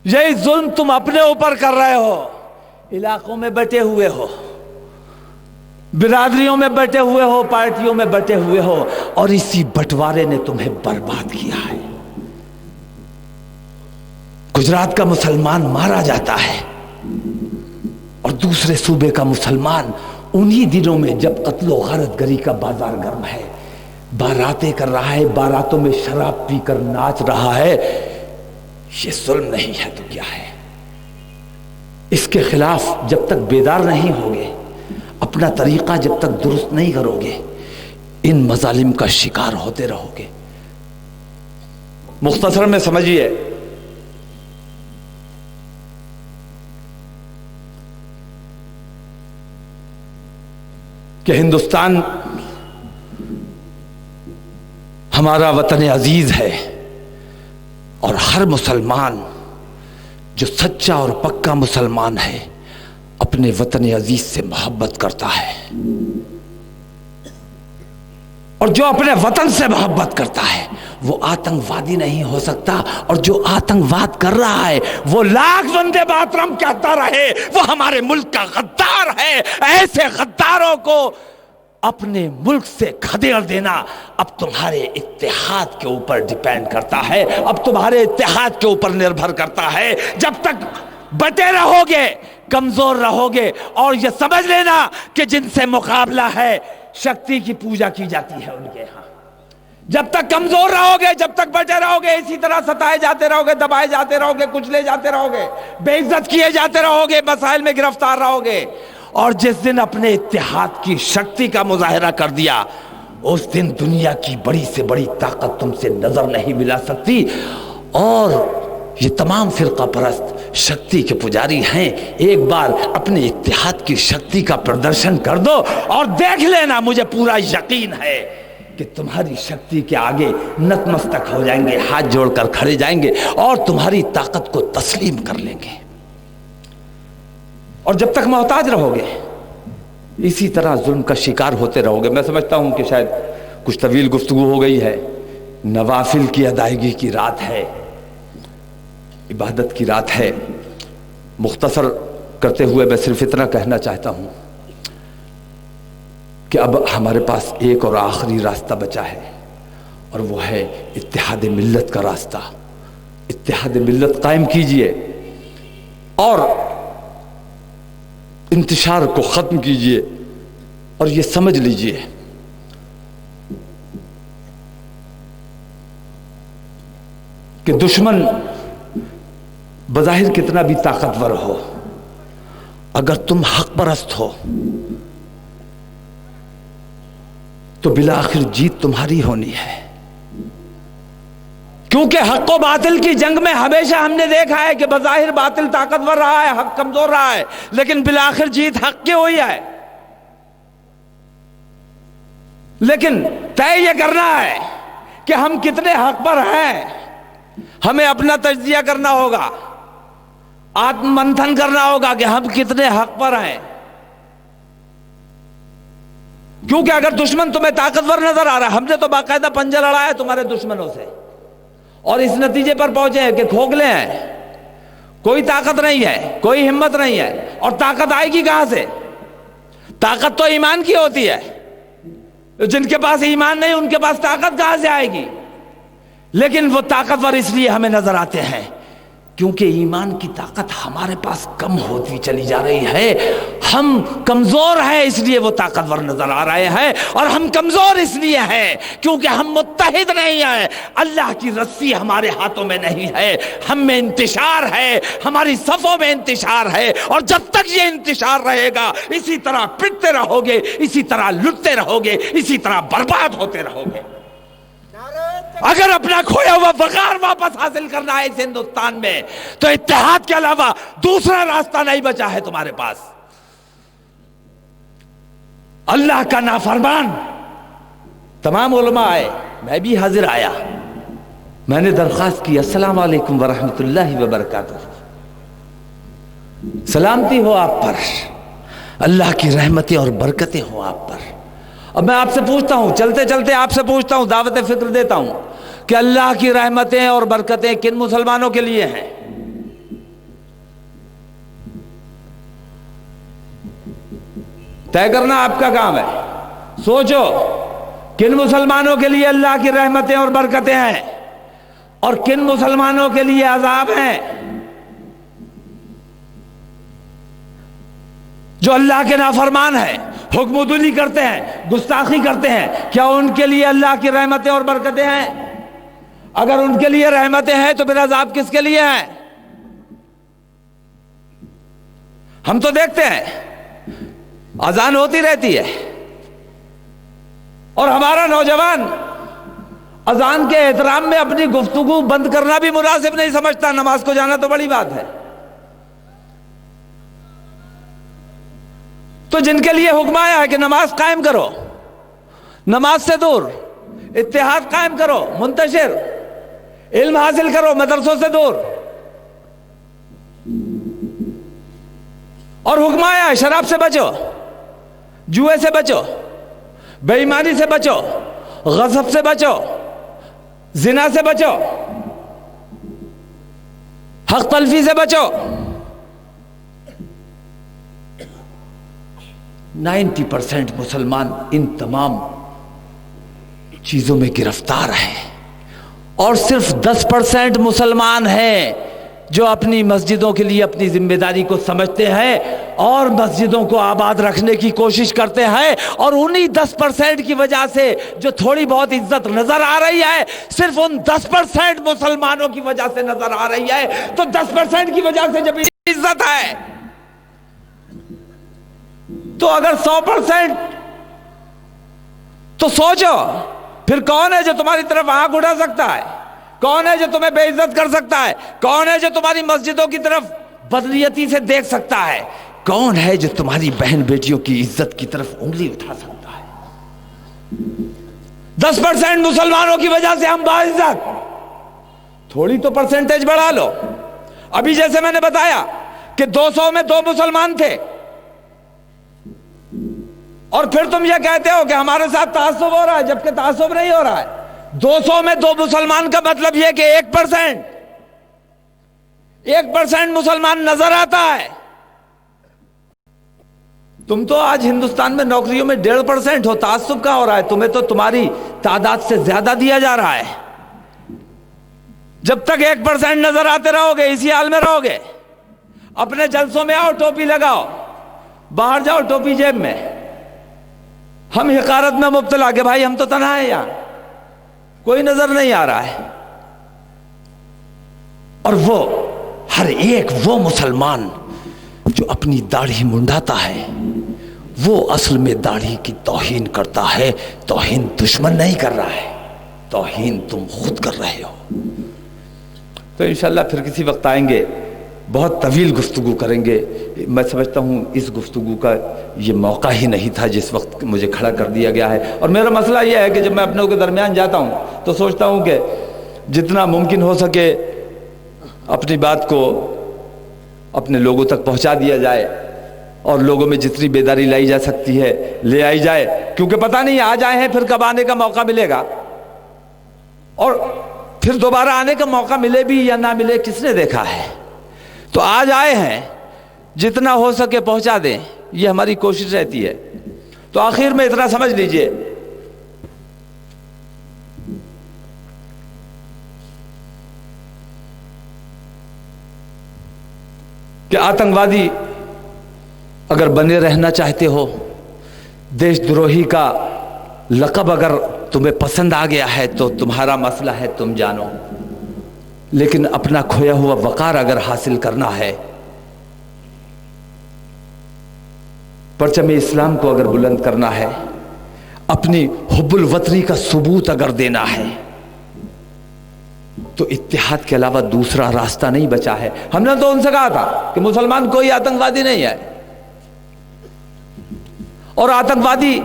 یہی ظلم تم اپنے اوپر کر رہے ہو، علاقوں میں بٹے ہوئے ہو، برادریوں میں بٹے ہوئے ہو، پارٹیوں میں بٹے ہوئے ہو، اور اسی بٹوارے نے تمہیں برباد کیا ہے۔ گجرات کا مسلمان مارا جاتا ہے اور دوسرے صوبے کا مسلمان انہی دنوں میں جب قتل و غارت گری کا بازار گرم ہے باراتیں کر رہا ہے، باراتوں میں شراب پی کر ناچ رہا ہے۔ یہ ظلم نہیں ہے تو کیا ہے؟ اس کے خلاف جب تک بیدار نہیں ہوگے، اپنا طریقہ جب تک درست نہیں کرو گے، ان مظالم کا شکار ہوتے رہو گے۔ مختصر میں سمجھیے، کہ ہندوستان ہمارا وطن عزیز ہے، اور ہر مسلمان جو سچا اور پکا مسلمان ہے اپنے وطن عزیز سے محبت کرتا ہے، اور جو اپنے وطن سے محبت کرتا ہے وہ آتنکوادی نہیں ہو سکتا، اور جو آتنکواد کر رہا ہے وہ لاکھ وندے ماترم کہتا رہے، وہ ہمارے ملک کا غدار ہے۔ ایسے غداروں کو اپنے ملک سے کھدیڑ دینا اب تمہارے اتحاد کے اوپر ڈیپینڈ کرتا ہے، اب تمہارے اتحاد کے اوپر نربھر کرتا ہے۔ جب تک بٹے رہو گے، کمزور رہو گے، اور یہ سمجھ لینا کہ جن سے مقابلہ ہے شکتی کی پوجا کی جاتی ہے ان کے ہاں۔ جب تک کمزور رہو گے، جب تک بٹے رہو گے، اسی طرح ستائے جاتے رہو گے، دبائے جاتے رہو گے، کچلے جاتے رہو گے، بے عزت کیے جاتے رہو گے، مسائل میں گرفتار رہو گے، اور جس دن اپنے اتحاد کی شکتی کا مظاہرہ کر دیا اس دن دنیا کی بڑی سے بڑی طاقت تم سے نظر نہیں ملا سکتی۔ اور یہ تمام فرقہ پرست شکتی کے پجاری ہیں، ایک بار اپنے اتحاد کی شکتی کا پردرشن کر دو اور دیکھ لینا، مجھے پورا یقین ہے کہ تمہاری شکتی کے آگے نتمستک ہو جائیں گے، ہاتھ جوڑ کر کھڑے جائیں گے اور تمہاری طاقت کو تسلیم کر لیں گے۔ اور جب تک محتاج رہو گے اسی طرح ظلم کا شکار ہوتے رہو گے۔ میں سمجھتا ہوں کہ شاید کچھ طویل گفتگو ہو گئی ہے، نوافل کی ادائیگی کی رات ہے، عبادت کی رات ہے۔ مختصر کرتے ہوئے میں صرف اتنا کہنا چاہتا ہوں کہ اب ہمارے پاس ایک اور آخری راستہ بچا ہے، اور وہ ہے اتحاد ملت کا راستہ۔ اتحاد ملت قائم کیجئے اور انتشار کو ختم کیجئے، اور یہ سمجھ لیجئے کہ دشمن بظاہر کتنا بھی طاقتور ہو، اگر تم حق پرست ہو تو بالآخر جیت تمہاری ہونی ہے، کیونکہ حق و باطل کی جنگ میں ہمیشہ ہم نے دیکھا ہے کہ بظاہر باطل طاقتور رہا ہے، حق کمزور رہا ہے، لیکن بالآخر جیت حق کی ہوئی ہے۔ لیکن طے یہ کرنا ہے کہ ہم کتنے حق پر ہیں. ہمیں اپنا تجزیہ کرنا ہوگا, آتم منتھن کرنا ہوگا کہ ہم کتنے حق پر ہیں. کیونکہ اگر دشمن تمہیں طاقتور نظر آ رہا ہے, ہم نے تو باقاعدہ پنجہ لڑا ہے تمہارے دشمنوں سے اور اس نتیجے پر پہنچے ہیں کہ کھوکھلے ہیں, کوئی طاقت نہیں ہے, کوئی ہمت نہیں ہے. اور طاقت آئے گی کہاں سے؟ طاقت تو ایمان کی ہوتی ہے. جن کے پاس ایمان نہیں ان کے پاس طاقت کہاں سے آئے گی؟ لیکن وہ طاقتور اس لیے ہمیں نظر آتے ہیں کیونکہ ایمان کی طاقت ہمارے پاس کم ہوتی چلی جا رہی ہے. ہم کمزور ہیں اس لیے وہ طاقتور نظر آ رہے ہیں, اور ہم کمزور اس لیے ہیں کیونکہ ہم متحد نہیں ہیں. اللہ کی رسی ہمارے ہاتھوں میں نہیں ہے, ہم میں انتشار ہے, ہماری صفوں میں انتشار ہے. اور جب تک یہ انتشار رہے گا اسی طرح پٹتے رہو گے, اسی طرح لٹتے رہو گے, اسی طرح برباد ہوتے رہو گے. اگر اپنا کھویا ہوا وقار واپس حاصل کرنا ہے اس ہندوستان میں تو اتحاد کے علاوہ دوسرا راستہ نہیں بچا ہے تمہارے پاس. اللہ کا نافرمان تمام علماء آئے, میں بھی حاضر آیا, میں نے درخواست کی السلام علیکم ورحمۃ اللہ وبرکاتہ, سلامتی ہو آپ پر, اللہ کی رحمتیں اور برکتیں ہوں آپ پر. اب میں آپ سے پوچھتا ہوں, چلتے چلتے آپ سے پوچھتا ہوں, دعوت فکر دیتا ہوں کہ اللہ کی رحمتیں اور برکتیں کن مسلمانوں کے لیے ہیں؟ طے کرنا آپ کا کام ہے. سوچو کن مسلمانوں کے لیے اللہ کی رحمتیں اور برکتیں ہیں اور کن مسلمانوں کے لیے عذاب ہیں. جو اللہ کے نافرمان ہیں, حکم عدولی کرتے ہیں, گستاخی کرتے ہیں, کیا ان کے لیے اللہ کی رحمتیں اور برکتیں ہیں؟ اگر ان کے لیے رحمتیں ہیں تو پھر عذاب کس کے لیے ہیں؟ ہم تو دیکھتے ہیں اذان ہوتی رہتی ہے اور ہمارا نوجوان اذان کے احترام میں اپنی گفتگو بند کرنا بھی مناسب نہیں سمجھتا. نماز کو جانا تو بڑی بات ہے. تو جن کے لیے حکم آیا ہے کہ نماز قائم کرو, نماز سے دور, اتحاد قائم کرو, منتشر, علم حاصل کرو, مدرسوں سے دور, اور حکم آیا ہے شراب سے بچو, جوئے سے بچو, بے ایمانی سے بچو, غصب سے بچو, زنا سے بچو, حق تلفی سے بچو. 90% مسلمان ان تمام چیزوں میں گرفتار ہیں اور صرف 10% مسلمان ہیں جو اپنی مسجدوں کے لیے اپنی ذمہ داری کو سمجھتے ہیں اور مسجدوں کو آباد رکھنے کی کوشش کرتے ہیں. اور انہی 10% کی وجہ سے جو تھوڑی بہت عزت نظر آ رہی ہے صرف ان 10% مسلمانوں کی وجہ سے نظر آ رہی ہے. تو 10% کی وجہ سے جب عزت ہے تو اگر 100%, تو سوچو پھر کون ہے جو تمہاری طرف آنکھ اٹھا سکتا ہے؟ کون ہے جو تمہیں بے عزت کر سکتا ہے؟ کون ہے جو تمہاری مسجدوں کی طرف بدنیتی سے دیکھ سکتا ہے؟ کون ہے جو تمہاری بہن بیٹیوں کی عزت کی طرف انگلی اٹھا سکتا ہے؟ 10% مسلمانوں کی وجہ سے ہم باعزت. تھوڑی تو پرسنٹیج بڑھا لو. ابھی جیسے میں نے بتایا کہ 200 میں 2 مسلمان تھے اور پھر تم یہ کہتے ہو کہ ہمارے ساتھ تعصب ہو رہا ہے, جبکہ تعصب نہیں ہو رہا ہے. 200 میں 2 مسلمان کا مطلب یہ کہ 1% مسلمان نظر آتا ہے. تم تو آج ہندوستان میں نوکریوں میں 1.5% ہو, تعصب کہاں ہو رہا ہے؟ تمہیں تو تمہاری تعداد سے زیادہ دیا جا رہا ہے. جب تک 1% نظر آتے رہو گے اسی حال میں رہو گے. اپنے جلسوں میں آؤ, ٹوپی لگاؤ, باہر جاؤ ٹوپی جیب میں. ہم حقارت میں مبتلا کہ بھائی ہم تو تنہا ہیں, یہاں کوئی نظر نہیں آ رہا ہے. اور وہ ہر ایک وہ مسلمان جو اپنی داڑھی منڈاتا ہے وہ اصل میں داڑھی کی توہین کرتا ہے. توہین دشمن نہیں کر رہا ہے, توہین تم خود کر رہے ہو. تو انشاءاللہ پھر کسی وقت آئیں گے بہت طویل گفتگو کریں گے. میں سمجھتا ہوں اس گفتگو کا یہ موقع ہی نہیں تھا جس وقت مجھے کھڑا کر دیا گیا ہے. اور میرا مسئلہ یہ ہے کہ جب میں اپنوں کے درمیان جاتا ہوں تو سوچتا ہوں کہ جتنا ممکن ہو سکے اپنی بات کو اپنے لوگوں تک پہنچا دیا جائے اور لوگوں میں جتنی بیداری لائی جا سکتی ہے لے آئی جائے, کیونکہ پتہ نہیں آج آئے ہیں پھر کب آنے کا موقع ملے گا, اور پھر دوبارہ آنے کا موقع ملے بھی یا نہ ملے کس نے دیکھا ہے. تو آج آئے ہیں, جتنا ہو سکے پہنچا دیں, یہ ہماری کوشش رہتی ہے. تو آخر میں اتنا سمجھ لیجئے کہ آتنکوادی اگر بنے رہنا چاہتے ہو, دیش دروہی کا لقب اگر تمہیں پسند آ گیا ہے تو تمہارا مسئلہ ہے, تم جانو. لیکن اپنا کھویا ہوا وقار اگر حاصل کرنا ہے, پرچم اسلام کو اگر بلند کرنا ہے, اپنی حب الوطنی کا ثبوت اگر دینا ہے, تو اتحاد کے علاوہ دوسرا راستہ نہیں بچا ہے. ہم نے تو ان سے کہا تھا کہ مسلمان کوئی آتنکوادی نہیں ہے, اور آتنکوادی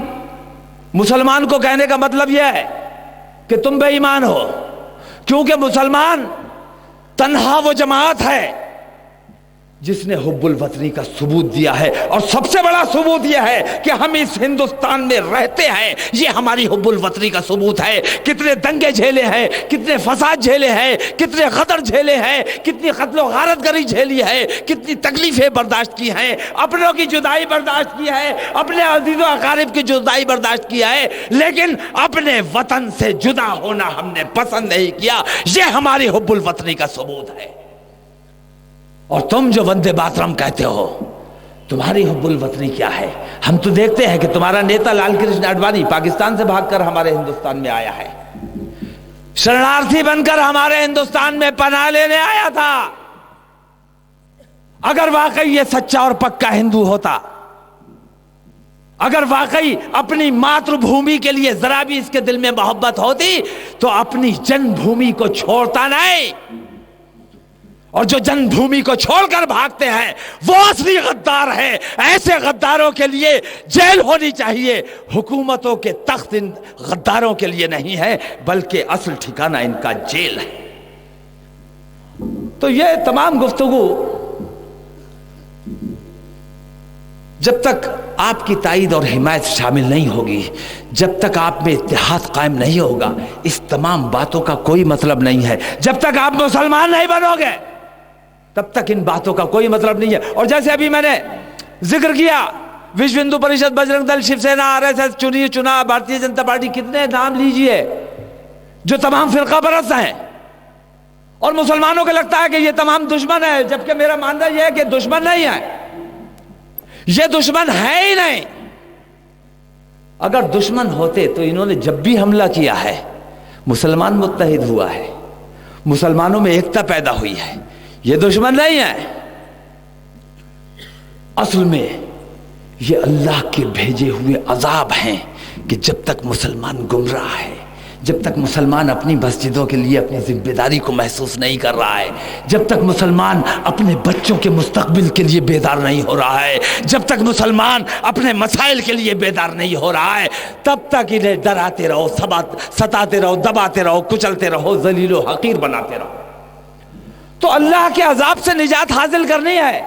مسلمان کو کہنے کا مطلب یہ ہے کہ تم بے ایمان ہو, کیونکہ مسلمان تنہا وہ جماعت ہے جس نے حب الوطنی کا ثبوت دیا ہے, اور سب سے بڑا ثبوت یہ ہے کہ ہم اس ہندوستان میں رہتے ہیں, یہ ہماری حب الوطنی کا ثبوت ہے. کتنے دنگے جھیلے ہیں, کتنے فساد جھیلے ہیں, کتنے غدر جھیلے ہیں, کتنی قتل و غارت گری جھیلی ہے, کتنی تکلیفیں برداشت کی ہیں, اپنوں کی جدائی برداشت کی ہے, اپنے عزیز و اقارب کی جدائی برداشت کی ہے, لیکن اپنے وطن سے جدا ہونا ہم نے پسند نہیں کیا. یہ ہماری حب الوطنی کا ثبوت ہے. اور تم جو وندے ماترم کہتے ہو, تمہاری حب الوطنی کیا ہے؟ ہم تو دیکھتے ہیں کہ تمہارا نیتا لال کرشن اڈوانی پاکستان سے بھاگ کر ہمارے ہندوستان میں آیا ہے, شرنارتھی بن کر ہمارے ہندوستان میں پناہ لینے آیا تھا. اگر واقعی یہ سچا اور پکا ہندو ہوتا, اگر واقعی اپنی ماتر بھومی کے لیے ذرا بھی اس کے دل میں محبت ہوتی تو اپنی جن بھومی کو چھوڑتا نہیں. اور جو جن بھومی کو چھوڑ کر بھاگتے ہیں وہ اصلی غدار ہے. ایسے غداروں کے لیے جیل ہونی چاہیے. حکومتوں کے تخت ان غداروں کے لیے نہیں ہے, بلکہ اصل ٹھکانہ ان کا جیل ہے. تو یہ تمام گفتگو جب تک آپ کی تائید اور حمایت شامل نہیں ہوگی, جب تک آپ میں اتحاد قائم نہیں ہوگا, اس تمام باتوں کا کوئی مطلب نہیں ہے. جب تک آپ مسلمان نہیں بنو گے تب تک ان باتوں کا کوئی مطلب نہیں ہے. اور جیسے ابھی میں نے ذکر کیا, وشو ہندو پریشد, بجرنگ دل, Shiv Sena, R S S, چنی چنا, بھارتیہ جنتا پارٹی, کتنے نام لیجئے جو تمام فرقہ پرست ہیں, اور مسلمانوں کو لگتا ہے کہ یہ تمام دشمن ہے, جبکہ میرا ماننا یہ ہے کہ دشمن نہیں ہے, یہ دشمن ہے ہی نہیں. اگر دشمن ہوتے تو انہوں نے جب بھی حملہ کیا ہے مسلمان متحد ہوا ہے, مسلمانوں میں ایکتا پیدا ہوئی ہے. یہ دشمن نہیں ہے. اصل میں یہ اللہ کے بھیجے ہوئے عذاب ہیں کہ جب تک مسلمان گمراہ ہے, جب تک مسلمان اپنی مسجدوں کے لیے اپنی ذمہ داری کو محسوس نہیں کر رہا ہے, جب تک مسلمان اپنے بچوں کے مستقبل کے لیے بیدار نہیں ہو رہا ہے, جب تک مسلمان اپنے مسائل کے لیے بیدار نہیں ہو رہا ہے, تب تک انہیں ڈراتے رہو, ستاتے رہو, دباتے رہو, کچلتے رہو, ذلیل و حقیر بناتے رہو. تو اللہ کے عذاب سے نجات حاصل کرنی ہے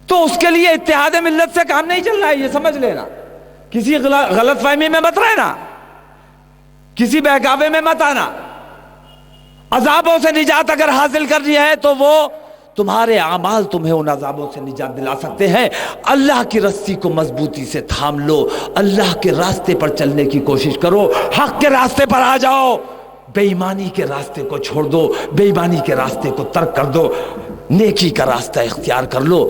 تو اس کے لیے اتحاد ملت سے کام نہیں چل رہا ہے, یہ سمجھ لینا. کسی غلط فہمی میں مت رہنا, کسی بہکاوے میں مت آنا. عذابوں سے نجات اگر حاصل کرنی ہے تو وہ تمہارے اعمال تمہیں ان عذابوں سے نجات دلا سکتے ہیں. اللہ کی رسی کو مضبوطی سے تھام لو, اللہ کے راستے پر چلنے کی کوشش کرو, حق کے راستے پر آ جاؤ, بے ایمانی کے راستے کو چھوڑ دو, بے ایمانی کے راستے کو ترک کر دو, نیکی کا راستہ اختیار کر لو.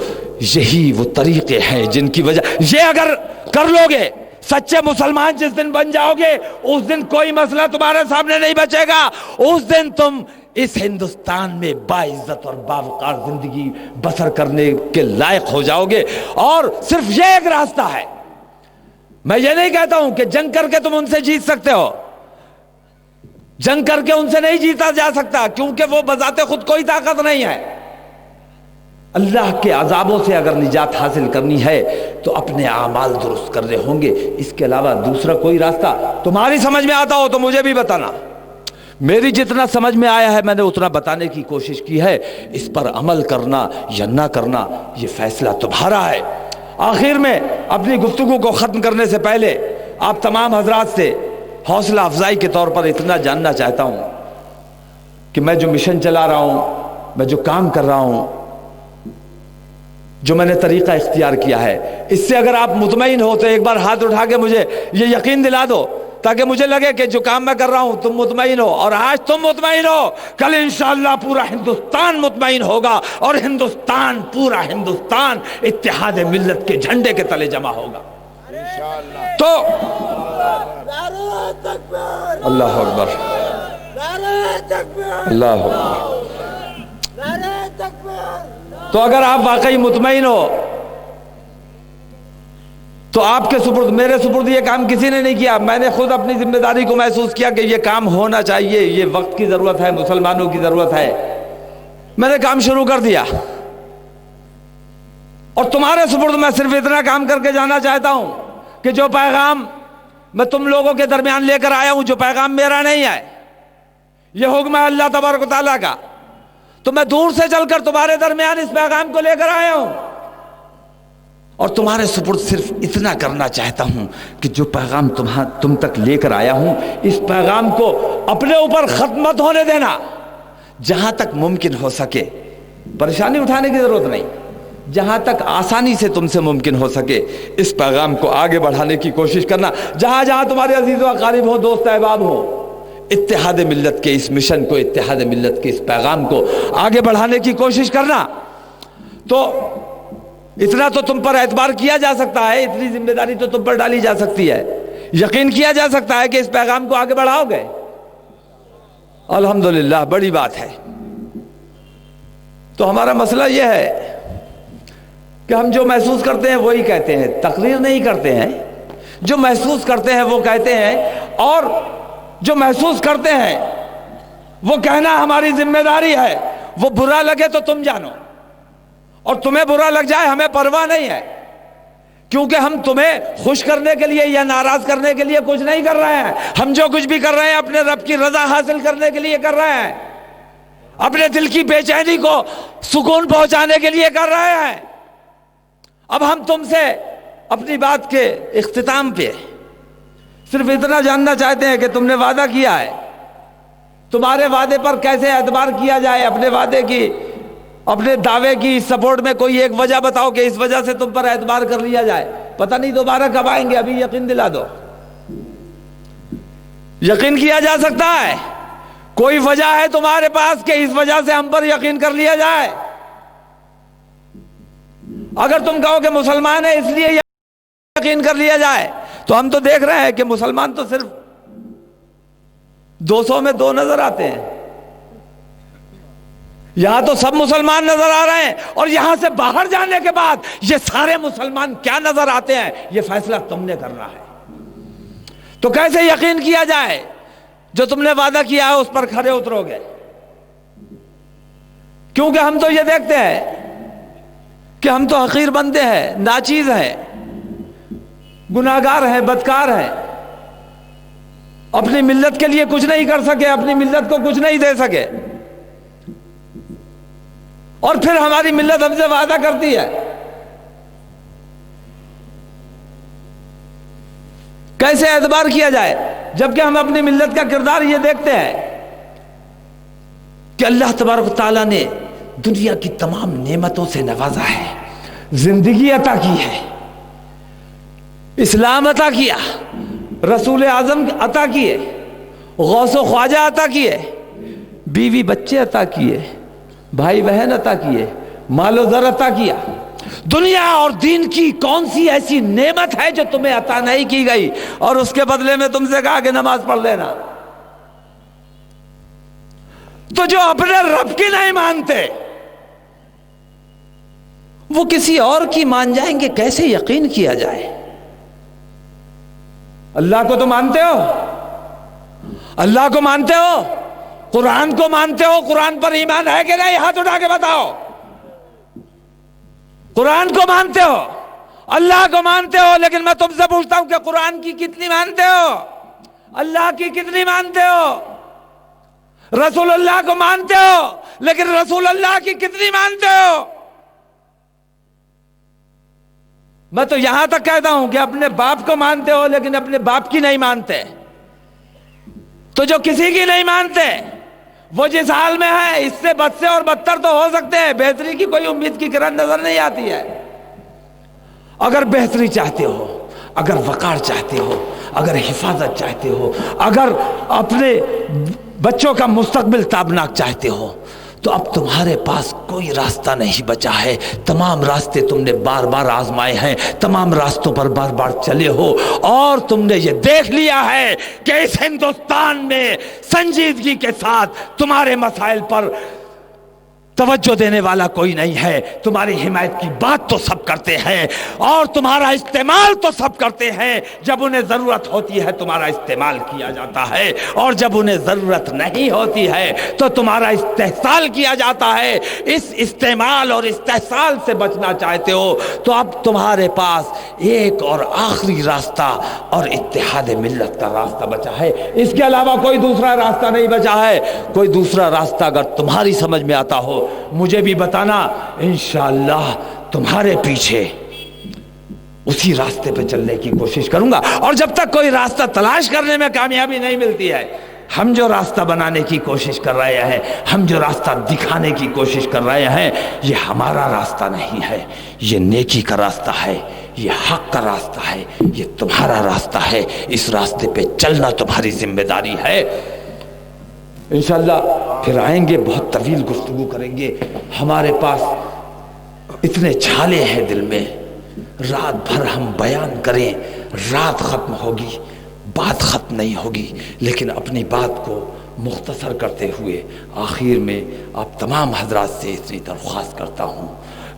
یہی وہ طریقے ہیں جن کی وجہ, یہ اگر کر لو گے, سچے مسلمان جس دن بن جاؤ گے, اس دن کوئی مسئلہ تمہارے سامنے نہیں بچے گا. اس دن تم اس ہندوستان میں باعزت اور باوقار زندگی بسر کرنے کے لائق ہو جاؤ گے. اور صرف یہ ایک راستہ ہے. میں یہ نہیں کہتا ہوں کہ جنگ کر کے تم ان سے جیت سکتے ہو, جنگ کر کے ان سے نہیں جیتا جا سکتا، کیونکہ وہ بذات خود کوئی طاقت نہیں ہے۔ اللہ کے عذابوں سے اگر نجات حاصل کرنی ہے تو اپنے اعمال درست کرنے ہوں گے، اس کے علاوہ دوسرا کوئی راستہ تمہاری سمجھ میں آتا ہو تو مجھے بھی بتانا۔ میری جتنا سمجھ میں آیا ہے میں نے اتنا بتانے کی کوشش کی ہے، اس پر عمل کرنا یا نہ کرنا یہ فیصلہ تمہارا ہے۔ آخر میں اپنی گفتگو کو ختم کرنے سے پہلے آپ تمام حضرات سے حوصلہ افزائی کے طور پر اتنا جاننا چاہتا ہوں کہ میں جو مشن چلا رہا ہوں، میں جو کام کر رہا ہوں، جو میں نے طریقہ اختیار کیا ہے، اس سے اگر آپ مطمئن ہو تو ایک بار ہاتھ اٹھا کے مجھے یہ یقین دلا دو، تاکہ مجھے لگے کہ جو کام میں کر رہا ہوں تم مطمئن ہو، اور آج تم مطمئن ہو، کل انشاءاللہ پورا ہندوستان مطمئن ہوگا، اور ہندوستان، پورا ہندوستان اتحاد ملت کے جھنڈے کے تلے جمع ہوگا۔ تو اللہ اکبر، اللہ اکبر۔ تو اگر آپ واقعی مطمئن ہو تو آپ کے سپرد، میرے سپرد یہ کام کسی نے نہیں کیا، میں نے خود اپنی ذمہ داری کو محسوس کیا کہ یہ کام ہونا چاہیے، یہ وقت کی ضرورت ہے، مسلمانوں کی ضرورت ہے، میں نے کام شروع کر دیا۔ اور تمہارے سپرد میں صرف اتنا کام کر کے جانا چاہتا ہوں کہ جو پیغام میں تم لوگوں کے درمیان لے کر آیا ہوں، جو پیغام میرا نہیں ہے، یہ حکم ہے اللہ تبارک و تعالیٰ کا، تو میں دور سے چل کر تمہارے درمیان اس پیغام کو لے کر آیا ہوں، اور تمہارے سپرد صرف اتنا کرنا چاہتا ہوں کہ جو پیغام تم تک لے کر آیا ہوں، اس پیغام کو اپنے اوپر ختم مت ہونے دینا، جہاں تک ممکن ہو سکے، پریشانی اٹھانے کی ضرورت نہیں، جہاں تک آسانی سے تم سے ممکن ہو سکے اس پیغام کو آگے بڑھانے کی کوشش کرنا، جہاں جہاں تمہارے عزیز و اقارب ہو، دوست احباب ہو، اتحاد ملت کے اس مشن کو، اتحاد ملت کے اس پیغام کو آگے بڑھانے کی کوشش کرنا۔ تو اتنا تو تم پر اعتبار کیا جا سکتا ہے، اتنی ذمہ داری تو تم پر ڈالی جا سکتی ہے، یقین کیا جا سکتا ہے کہ اس پیغام کو آگے بڑھاؤ گے۔ الحمدللہ، بڑی بات ہے۔ تو ہمارا مسئلہ یہ ہے کہ ہم جو محسوس کرتے ہیں وہی کہتے ہیں، تقریر نہیں کرتے ہیں، جو محسوس کرتے ہیں وہ کہتے ہیں، اور جو محسوس کرتے ہیں وہ کہنا ہماری ذمہ داری ہے۔ وہ برا لگے تو تم جانو، اور تمہیں برا لگ جائے ہمیں پرواہ نہیں ہے، کیونکہ ہم تمہیں خوش کرنے کے لیے یا ناراض کرنے کے لیے کچھ نہیں کر رہے ہیں۔ ہم جو کچھ بھی کر رہے ہیں اپنے رب کی رضا حاصل کرنے کے لیے کر رہے ہیں، اپنے دل کی بے چینی کو سکون پہنچانے کے لیے کر رہے ہیں۔ اب ہم تم سے اپنی بات کے اختتام پہ صرف اتنا جاننا چاہتے ہیں کہ تم نے وعدہ کیا ہے، تمہارے وعدے پر کیسے اعتبار کیا جائے، اپنے وعدے کی، اپنے دعوے کی سپورٹ میں کوئی ایک وجہ بتاؤ کہ اس وجہ سے تم پر اعتبار کر لیا جائے۔ پتہ نہیں دوبارہ کب آئیں گے، ابھی یقین دلا دو۔ یقین کیا جا سکتا ہے، کوئی وجہ ہے تمہارے پاس کہ اس وجہ سے ہم پر یقین کر لیا جائے؟ اگر تم کہو کہ مسلمان ہے اس لیے یقین کر لیا جائے، تو ہم تو دیکھ رہے ہیں کہ مسلمان تو صرف 200 میں 2 نظر آتے ہیں، یہاں تو سب مسلمان نظر آ رہے ہیں، اور یہاں سے باہر جانے کے بعد یہ سارے مسلمان کیا نظر آتے ہیں یہ فیصلہ تم نے کرنا ہے۔ تو کیسے یقین کیا جائے؟ جو تم نے وعدہ کیا ہے اس پر کھڑے اترو گے، کیونکہ ہم تو یہ دیکھتے ہیں کہ ہم تو حقیر بندے ہیں، ناچیز ہیں، گناہگار ہیں، بدکار ہیں، اپنی ملت کے لیے کچھ نہیں کر سکے، اپنی ملت کو کچھ نہیں دے سکے، اور پھر ہماری ملت ہم سے وعدہ کرتی ہے۔ کیسے اعتبار کیا جائے جبکہ ہم اپنی ملت کا کردار یہ دیکھتے ہیں کہ اللہ تبارک و تعالیٰ نے دنیا کی تمام نعمتوں سے نوازا ہے، زندگی عطا کی ہے، اسلام عطا کیا، رسول اعظم عطا کیے، غوث و خواجہ عطا کیے، بیوی بچے عطا کیے، بھائی بہن عطا کیے، مال و زر عطا کیا۔ دنیا اور دین کی کون سی ایسی نعمت ہے جو تمہیں عطا نہیں کی گئی اور اس کے بدلے میں تم سے کہا کہ نماز پڑھ لینا؟ تو جو اپنے رب کی نہیں مانتے وہ کسی اور کی مان جائیں گے، کیسے یقین کیا جائے؟ اللہ کو تو مانتے ہو، اللہ کو مانتے ہو؟ قرآن کو مانتے ہو؟ قرآن پر ایمان ہے کہ نہیں؟ ہاتھ اٹھا کے بتاؤ۔ قرآن کو مانتے ہو، اللہ کو مانتے ہو، لیکن میں تم سے پوچھتا ہوں کہ قرآن کی کتنی مانتے ہو؟ اللہ کی کتنی مانتے ہو؟ رسول اللہ کو مانتے ہو، لیکن رسول اللہ کی کتنی مانتے ہو؟ میں تو یہاں تک کہتا ہوں کہ اپنے باپ کو مانتے ہو لیکن اپنے باپ کی نہیں مانتے۔ تو جو کسی کی نہیں مانتے وہ جس حال میں ہے اس سے بد سے اور بدتر تو ہو سکتے ہیں، بہتری کی کوئی امید کی کرن نظر نہیں آتی ہے۔ اگر بہتری چاہتے ہو، اگر وقار چاہتے ہو، اگر حفاظت چاہتے ہو، اگر اپنے بچوں کا مستقبل تابناک چاہتے ہو، تو اب تمہارے پاس کوئی راستہ نہیں بچا ہے۔ تمام راستے تم نے بار بار آزمائے ہیں، تمام راستوں پر بار بار چلے ہو، اور تم نے یہ دیکھ لیا ہے کہ اس ہندوستان میں سنجیدگی کے ساتھ تمہارے مسائل پر توجہ دینے والا کوئی نہیں ہے۔ تمہاری حمایت کی بات تو سب کرتے ہیں اور تمہارا استعمال تو سب کرتے ہیں۔ جب انہیں ضرورت ہوتی ہے تمہارا استعمال کیا جاتا ہے، اور جب انہیں ضرورت نہیں ہوتی ہے تو تمہارا استحصال کیا جاتا ہے۔ اس استعمال اور استحصال سے بچنا چاہتے ہو تو اب تمہارے پاس ایک اور آخری راستہ اور اتحاد ملت کا راستہ بچا ہے۔ اس کے علاوہ کوئی دوسرا راستہ نہیں بچا ہے۔ کوئی دوسرا راستہ اگر تمہاری سمجھ میں آتا ہو مجھے بھی بتانا، انشاءاللہ تمہارے پیچھے اسی راستے پہ چلنے کی کوشش کروں گا۔ اور جب تک کوئی راستہ تلاش کرنے میں کامیابی نہیں ملتی ہے، ہم جو راستہ بنانے کی کوشش کر رہے ہیں، ہم جو راستہ دکھانے کی کوشش کر رہے ہیں، یہ ہمارا راستہ نہیں ہے، یہ نیکی کا راستہ ہے، یہ حق کا راستہ ہے، یہ تمہارا راستہ ہے۔ اس راستے پہ چلنا تمہاری ذمہ داری ہے۔ انشاءاللہ پھر آئیں گے، بہت طویل گفتگو کریں گے۔ ہمارے پاس اتنے چھالے ہیں دل میں، رات بھر ہم بیان کریں، رات ختم ہوگی، بات ختم نہیں ہوگی۔ لیکن اپنی بات کو مختصر کرتے ہوئے آخر میں آپ تمام حضرات سے اتنی درخواست کرتا ہوں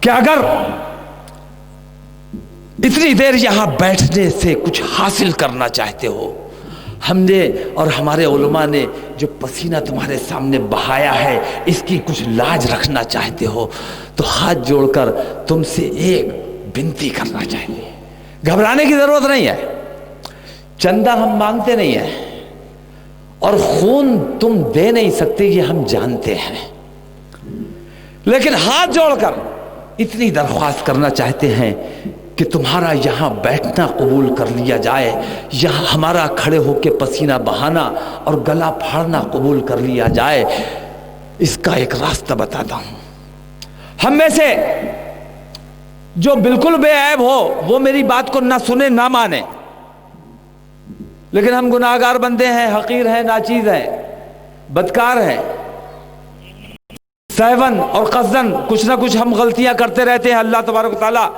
کہ اگر اتنی دیر یہاں بیٹھنے سے کچھ حاصل کرنا چاہتے ہو، ہم نے اور ہمارے علماء نے جو پسینہ تمہارے سامنے بہایا ہے اس کی کچھ لاج رکھنا چاہتے ہو، تو ہاتھ جوڑ کر تم سے ایک بنتی کرنا چاہیے۔ گھبرانے کی ضرورت نہیں ہے، چندہ ہم مانگتے نہیں ہیں، اور خون تم دے نہیں سکتے یہ ہم جانتے ہیں، لیکن ہاتھ جوڑ کر اتنی درخواست کرنا چاہتے ہیں کہ تمہارا یہاں بیٹھنا قبول کر لیا جائے، یہاں ہمارا کھڑے ہو کے پسینہ بہانا اور گلا پھاڑنا قبول کر لیا جائے۔ اس کا ایک راستہ بتاتا ہوں۔ ہم میں سے جو بالکل بے عیب ہو وہ میری بات کو نہ سنے نہ مانے، لیکن ہم گناہگار بندے ہیں، حقیر ہیں، ناچیز ہیں، بدکار ہیں، سہون اور قصدن کچھ نہ کچھ ہم غلطیاں کرتے رہتے ہیں۔ اللہ تبارک و تعالیٰ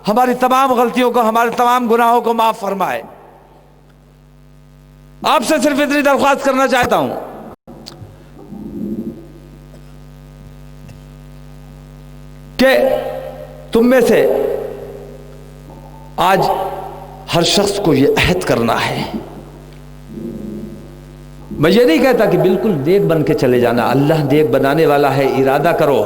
ہماری تمام غلطیوں کو، ہمارے تمام گناہوں کو معاف فرمائے۔ آپ سے صرف اتنی درخواست کرنا چاہتا ہوں کہ تم میں سے آج ہر شخص کو یہ عہد کرنا ہے، میں یہ نہیں کہتا کہ بالکل نیک بن کے چلے جانا، اللہ نیک بنانے والا ہے، ارادہ کرو،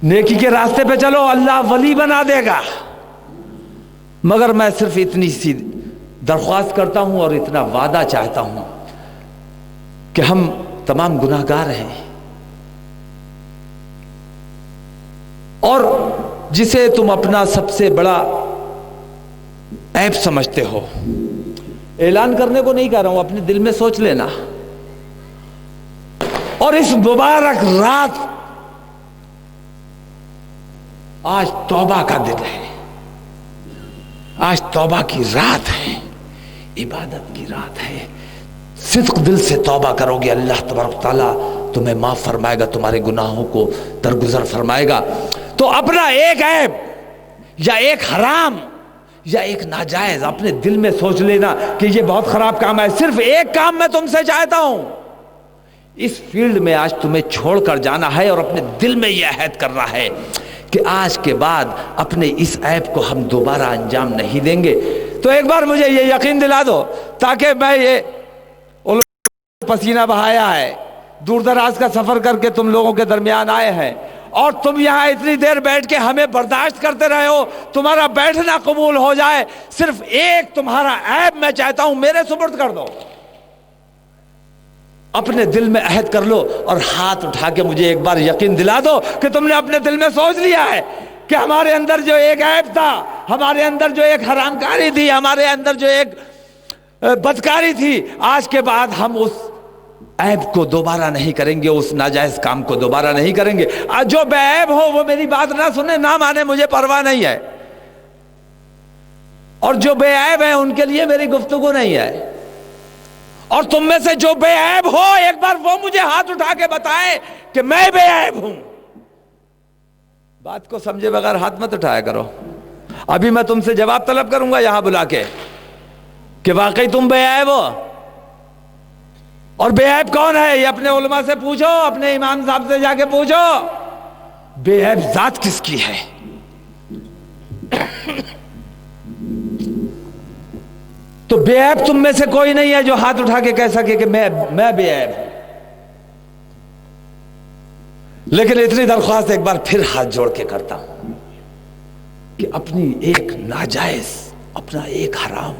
نیکی کے راستے پہ چلو، اللہ ولی بنا دے گا۔ مگر میں صرف اتنی سی درخواست کرتا ہوں اور اتنا وعدہ چاہتا ہوں کہ ہم تمام گناہگار ہیں، اور جسے تم اپنا سب سے بڑا عیب سمجھتے ہو، اعلان کرنے کو نہیں کہہ رہا ہوں، اپنے دل میں سوچ لینا، اور اس مبارک رات آج توبہ کا دن ہے، آج توبہ کی رات ہے، عبادت کی رات ہے۔ صدق دل سے توبہ کرو گے، اللہ تبارک تعالیٰ تمہیں معاف فرمائے گا، تمہارے گناہوں کو درگزر فرمائے گا۔ تو اپنا ایک عیب یا ایک حرام یا ایک ناجائز اپنے دل میں سوچ لینا کہ یہ بہت خراب کام ہے۔ صرف ایک کام میں تم سے چاہتا ہوں، اس فیلڈ میں آج تمہیں چھوڑ کر جانا ہے اور اپنے دل میں یہ عہد کرنا ہے کہ آج کے بعد اپنے اس عیب کو ہم دوبارہ انجام نہیں دیں گے۔ تو ایک بار مجھے یہ یقین دلا دو تاکہ میں یہ پسینہ بہایا ہے, دور دراز کا سفر کر کے تم لوگوں کے درمیان آئے ہیں, اور تم یہاں اتنی دیر بیٹھ کے ہمیں برداشت کرتے رہے ہو, تمہارا بیٹھنا قبول ہو جائے, صرف ایک تمہارا عیب میں چاہتا ہوں میرے سپرد کر دو. اپنے دل میں عہد کر لو اور ہاتھ اٹھا کے مجھے ایک بار یقین دلا دو کہ تم نے اپنے دل میں سوچ لیا ہے کہ ہمارے اندر جو ایک عیب تھا, ہمارے اندر جو ایک حرام کاری تھی, ہمارے اندر جو ایک بدکاری تھی, آج کے بعد ہم اس عیب کو دوبارہ نہیں کریں گے, اس ناجائز کام کو دوبارہ نہیں کریں گے. جو بے عیب ہو وہ میری بات نہ سنے نہ مانے, مجھے پرواہ نہیں ہے, اور جو بے عیب ہیں ان کے لیے میری گفتگو نہیں ہے. اور تم میں سے جو بے عیب ہو ایک بار وہ مجھے ہاتھ اٹھا کے بتائے کہ میں بے عیب ہوں. بات کو سمجھے بغیر ہاتھ مت اٹھایا کرو. ابھی میں تم سے جواب طلب کروں گا یہاں بلا کے کہ واقعی تم بے عیب ہو, اور بے عیب کون ہے یہ اپنے علماء سے پوچھو, اپنے امام صاحب سے جا کے پوچھو بے عیب ذات کس کی ہے. تو بے عیب تم میں سے کوئی نہیں ہے جو ہاتھ اٹھا کے کہہ سکے کہ میں بے عیب ہوں. لیکن اتنی درخواست ایک بار پھر ہاتھ جوڑ کے کرتا ہوں کہ اپنی ایک ناجائز, اپنا ایک حرام,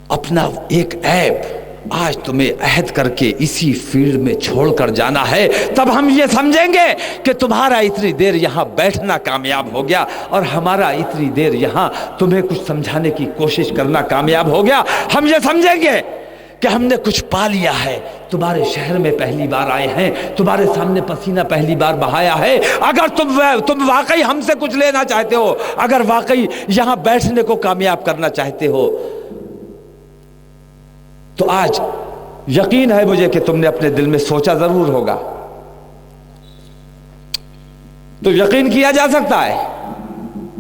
اپنا ایک عیب آج تمہیں عہد کر کے اسی فیلڈ میں چھوڑ کر جانا ہے, تب ہم یہ سمجھیں گے کہ تمہارا اتنی دیر یہاں بیٹھنا کامیاب ہو گیا, اور ہمارا اتنی دیر یہاں تمہیں کچھ سمجھانے کی کوشش کرنا کامیاب ہو گیا. ہم یہ سمجھیں گے کہ ہم نے کچھ پا لیا ہے, تمہارے شہر میں پہلی بار آئے ہیں, تمہارے سامنے پسینہ پہلی بار بہایا ہے. اگر تم واقعی ہم سے کچھ لینا چاہتے ہو, اگر واقعی یہاں بیٹھنے کو کامیاب کرنا چاہتے ہو, تو آج یقین ہے مجھے کہ تم نے اپنے دل میں سوچا ضرور ہوگا. تو یقین کیا جا سکتا ہے.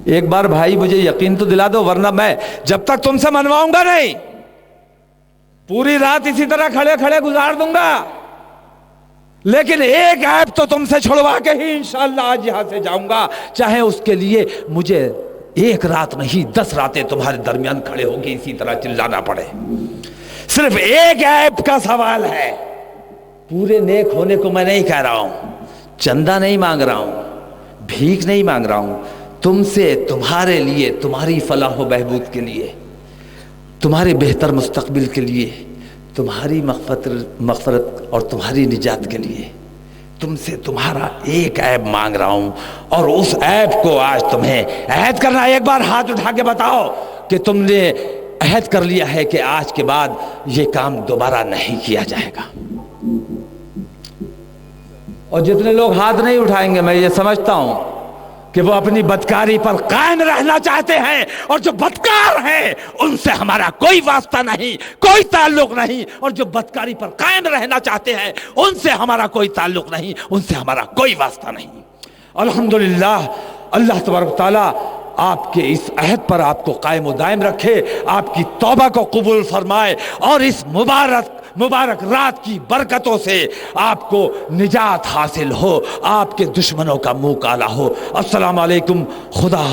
ایک بار بھائی مجھے یقین تو دلا دو, ورنہ میں جب تک تم سے منواؤں گا نہیں, پوری رات اسی طرح کھڑے کھڑے گزار دوں گا. لیکن ایک عیب تو تم سے چھڑوا کے ہی انشاءاللہ آج یہاں سے جاؤں گا, چاہے اس کے لیے مجھے ایک رات نہیں 10 راتیں تمہارے درمیان کھڑے ہو کے اسی طرح چلانا پڑے. صرف ایک عیب کا سوال ہے. پورے نیک ہونے کو میں نہیں کہہ رہا ہوں, چندہ نہیں مانگ رہا ہوں, بھیک نہیں مانگ رہا ہوں. تم سے تمہارے لیے, تمہاری فلاح و بہبود کے لیے, تمہارے بہتر مستقبل کے لیے, تمہاری مغفرت اور تمہاری نجات کے لیے تم سے تمہارا ایک عیب مانگ رہا ہوں. اور اس عیب کو آج تمہیں عہد کرنا. ایک بار ہاتھ اٹھا کے بتاؤ کہ تم نے عہد کر لیا ہے کہ آج کے بعد یہ کام دوبارہ نہیں کیا جائے گا. اور جتنے لوگ ہاتھ نہیں اٹھائیں گے, میں یہ سمجھتا ہوں کہ وہ اپنی بدکاری پر قائم رہنا چاہتے ہیں, اور جو بدکار ہیں ان سے ہمارا کوئی واسطہ نہیں, کوئی تعلق نہیں. اور جو بدکاری پر قائم رہنا چاہتے ہیں ان سے ہمارا کوئی تعلق نہیں, ان سے ہمارا کوئی واسطہ نہیں. الحمدللہ, اللہ تبارک تعالیٰ آپ کے اس عہد پر آپ کو قائم و دائم رکھے, آپ کی توبہ کو قبول فرمائے, اور اس مبارک رات کی برکتوں سے آپ کو نجات حاصل ہو, آپ کے دشمنوں کا منہ کالا ہو. السلام علیکم. خدا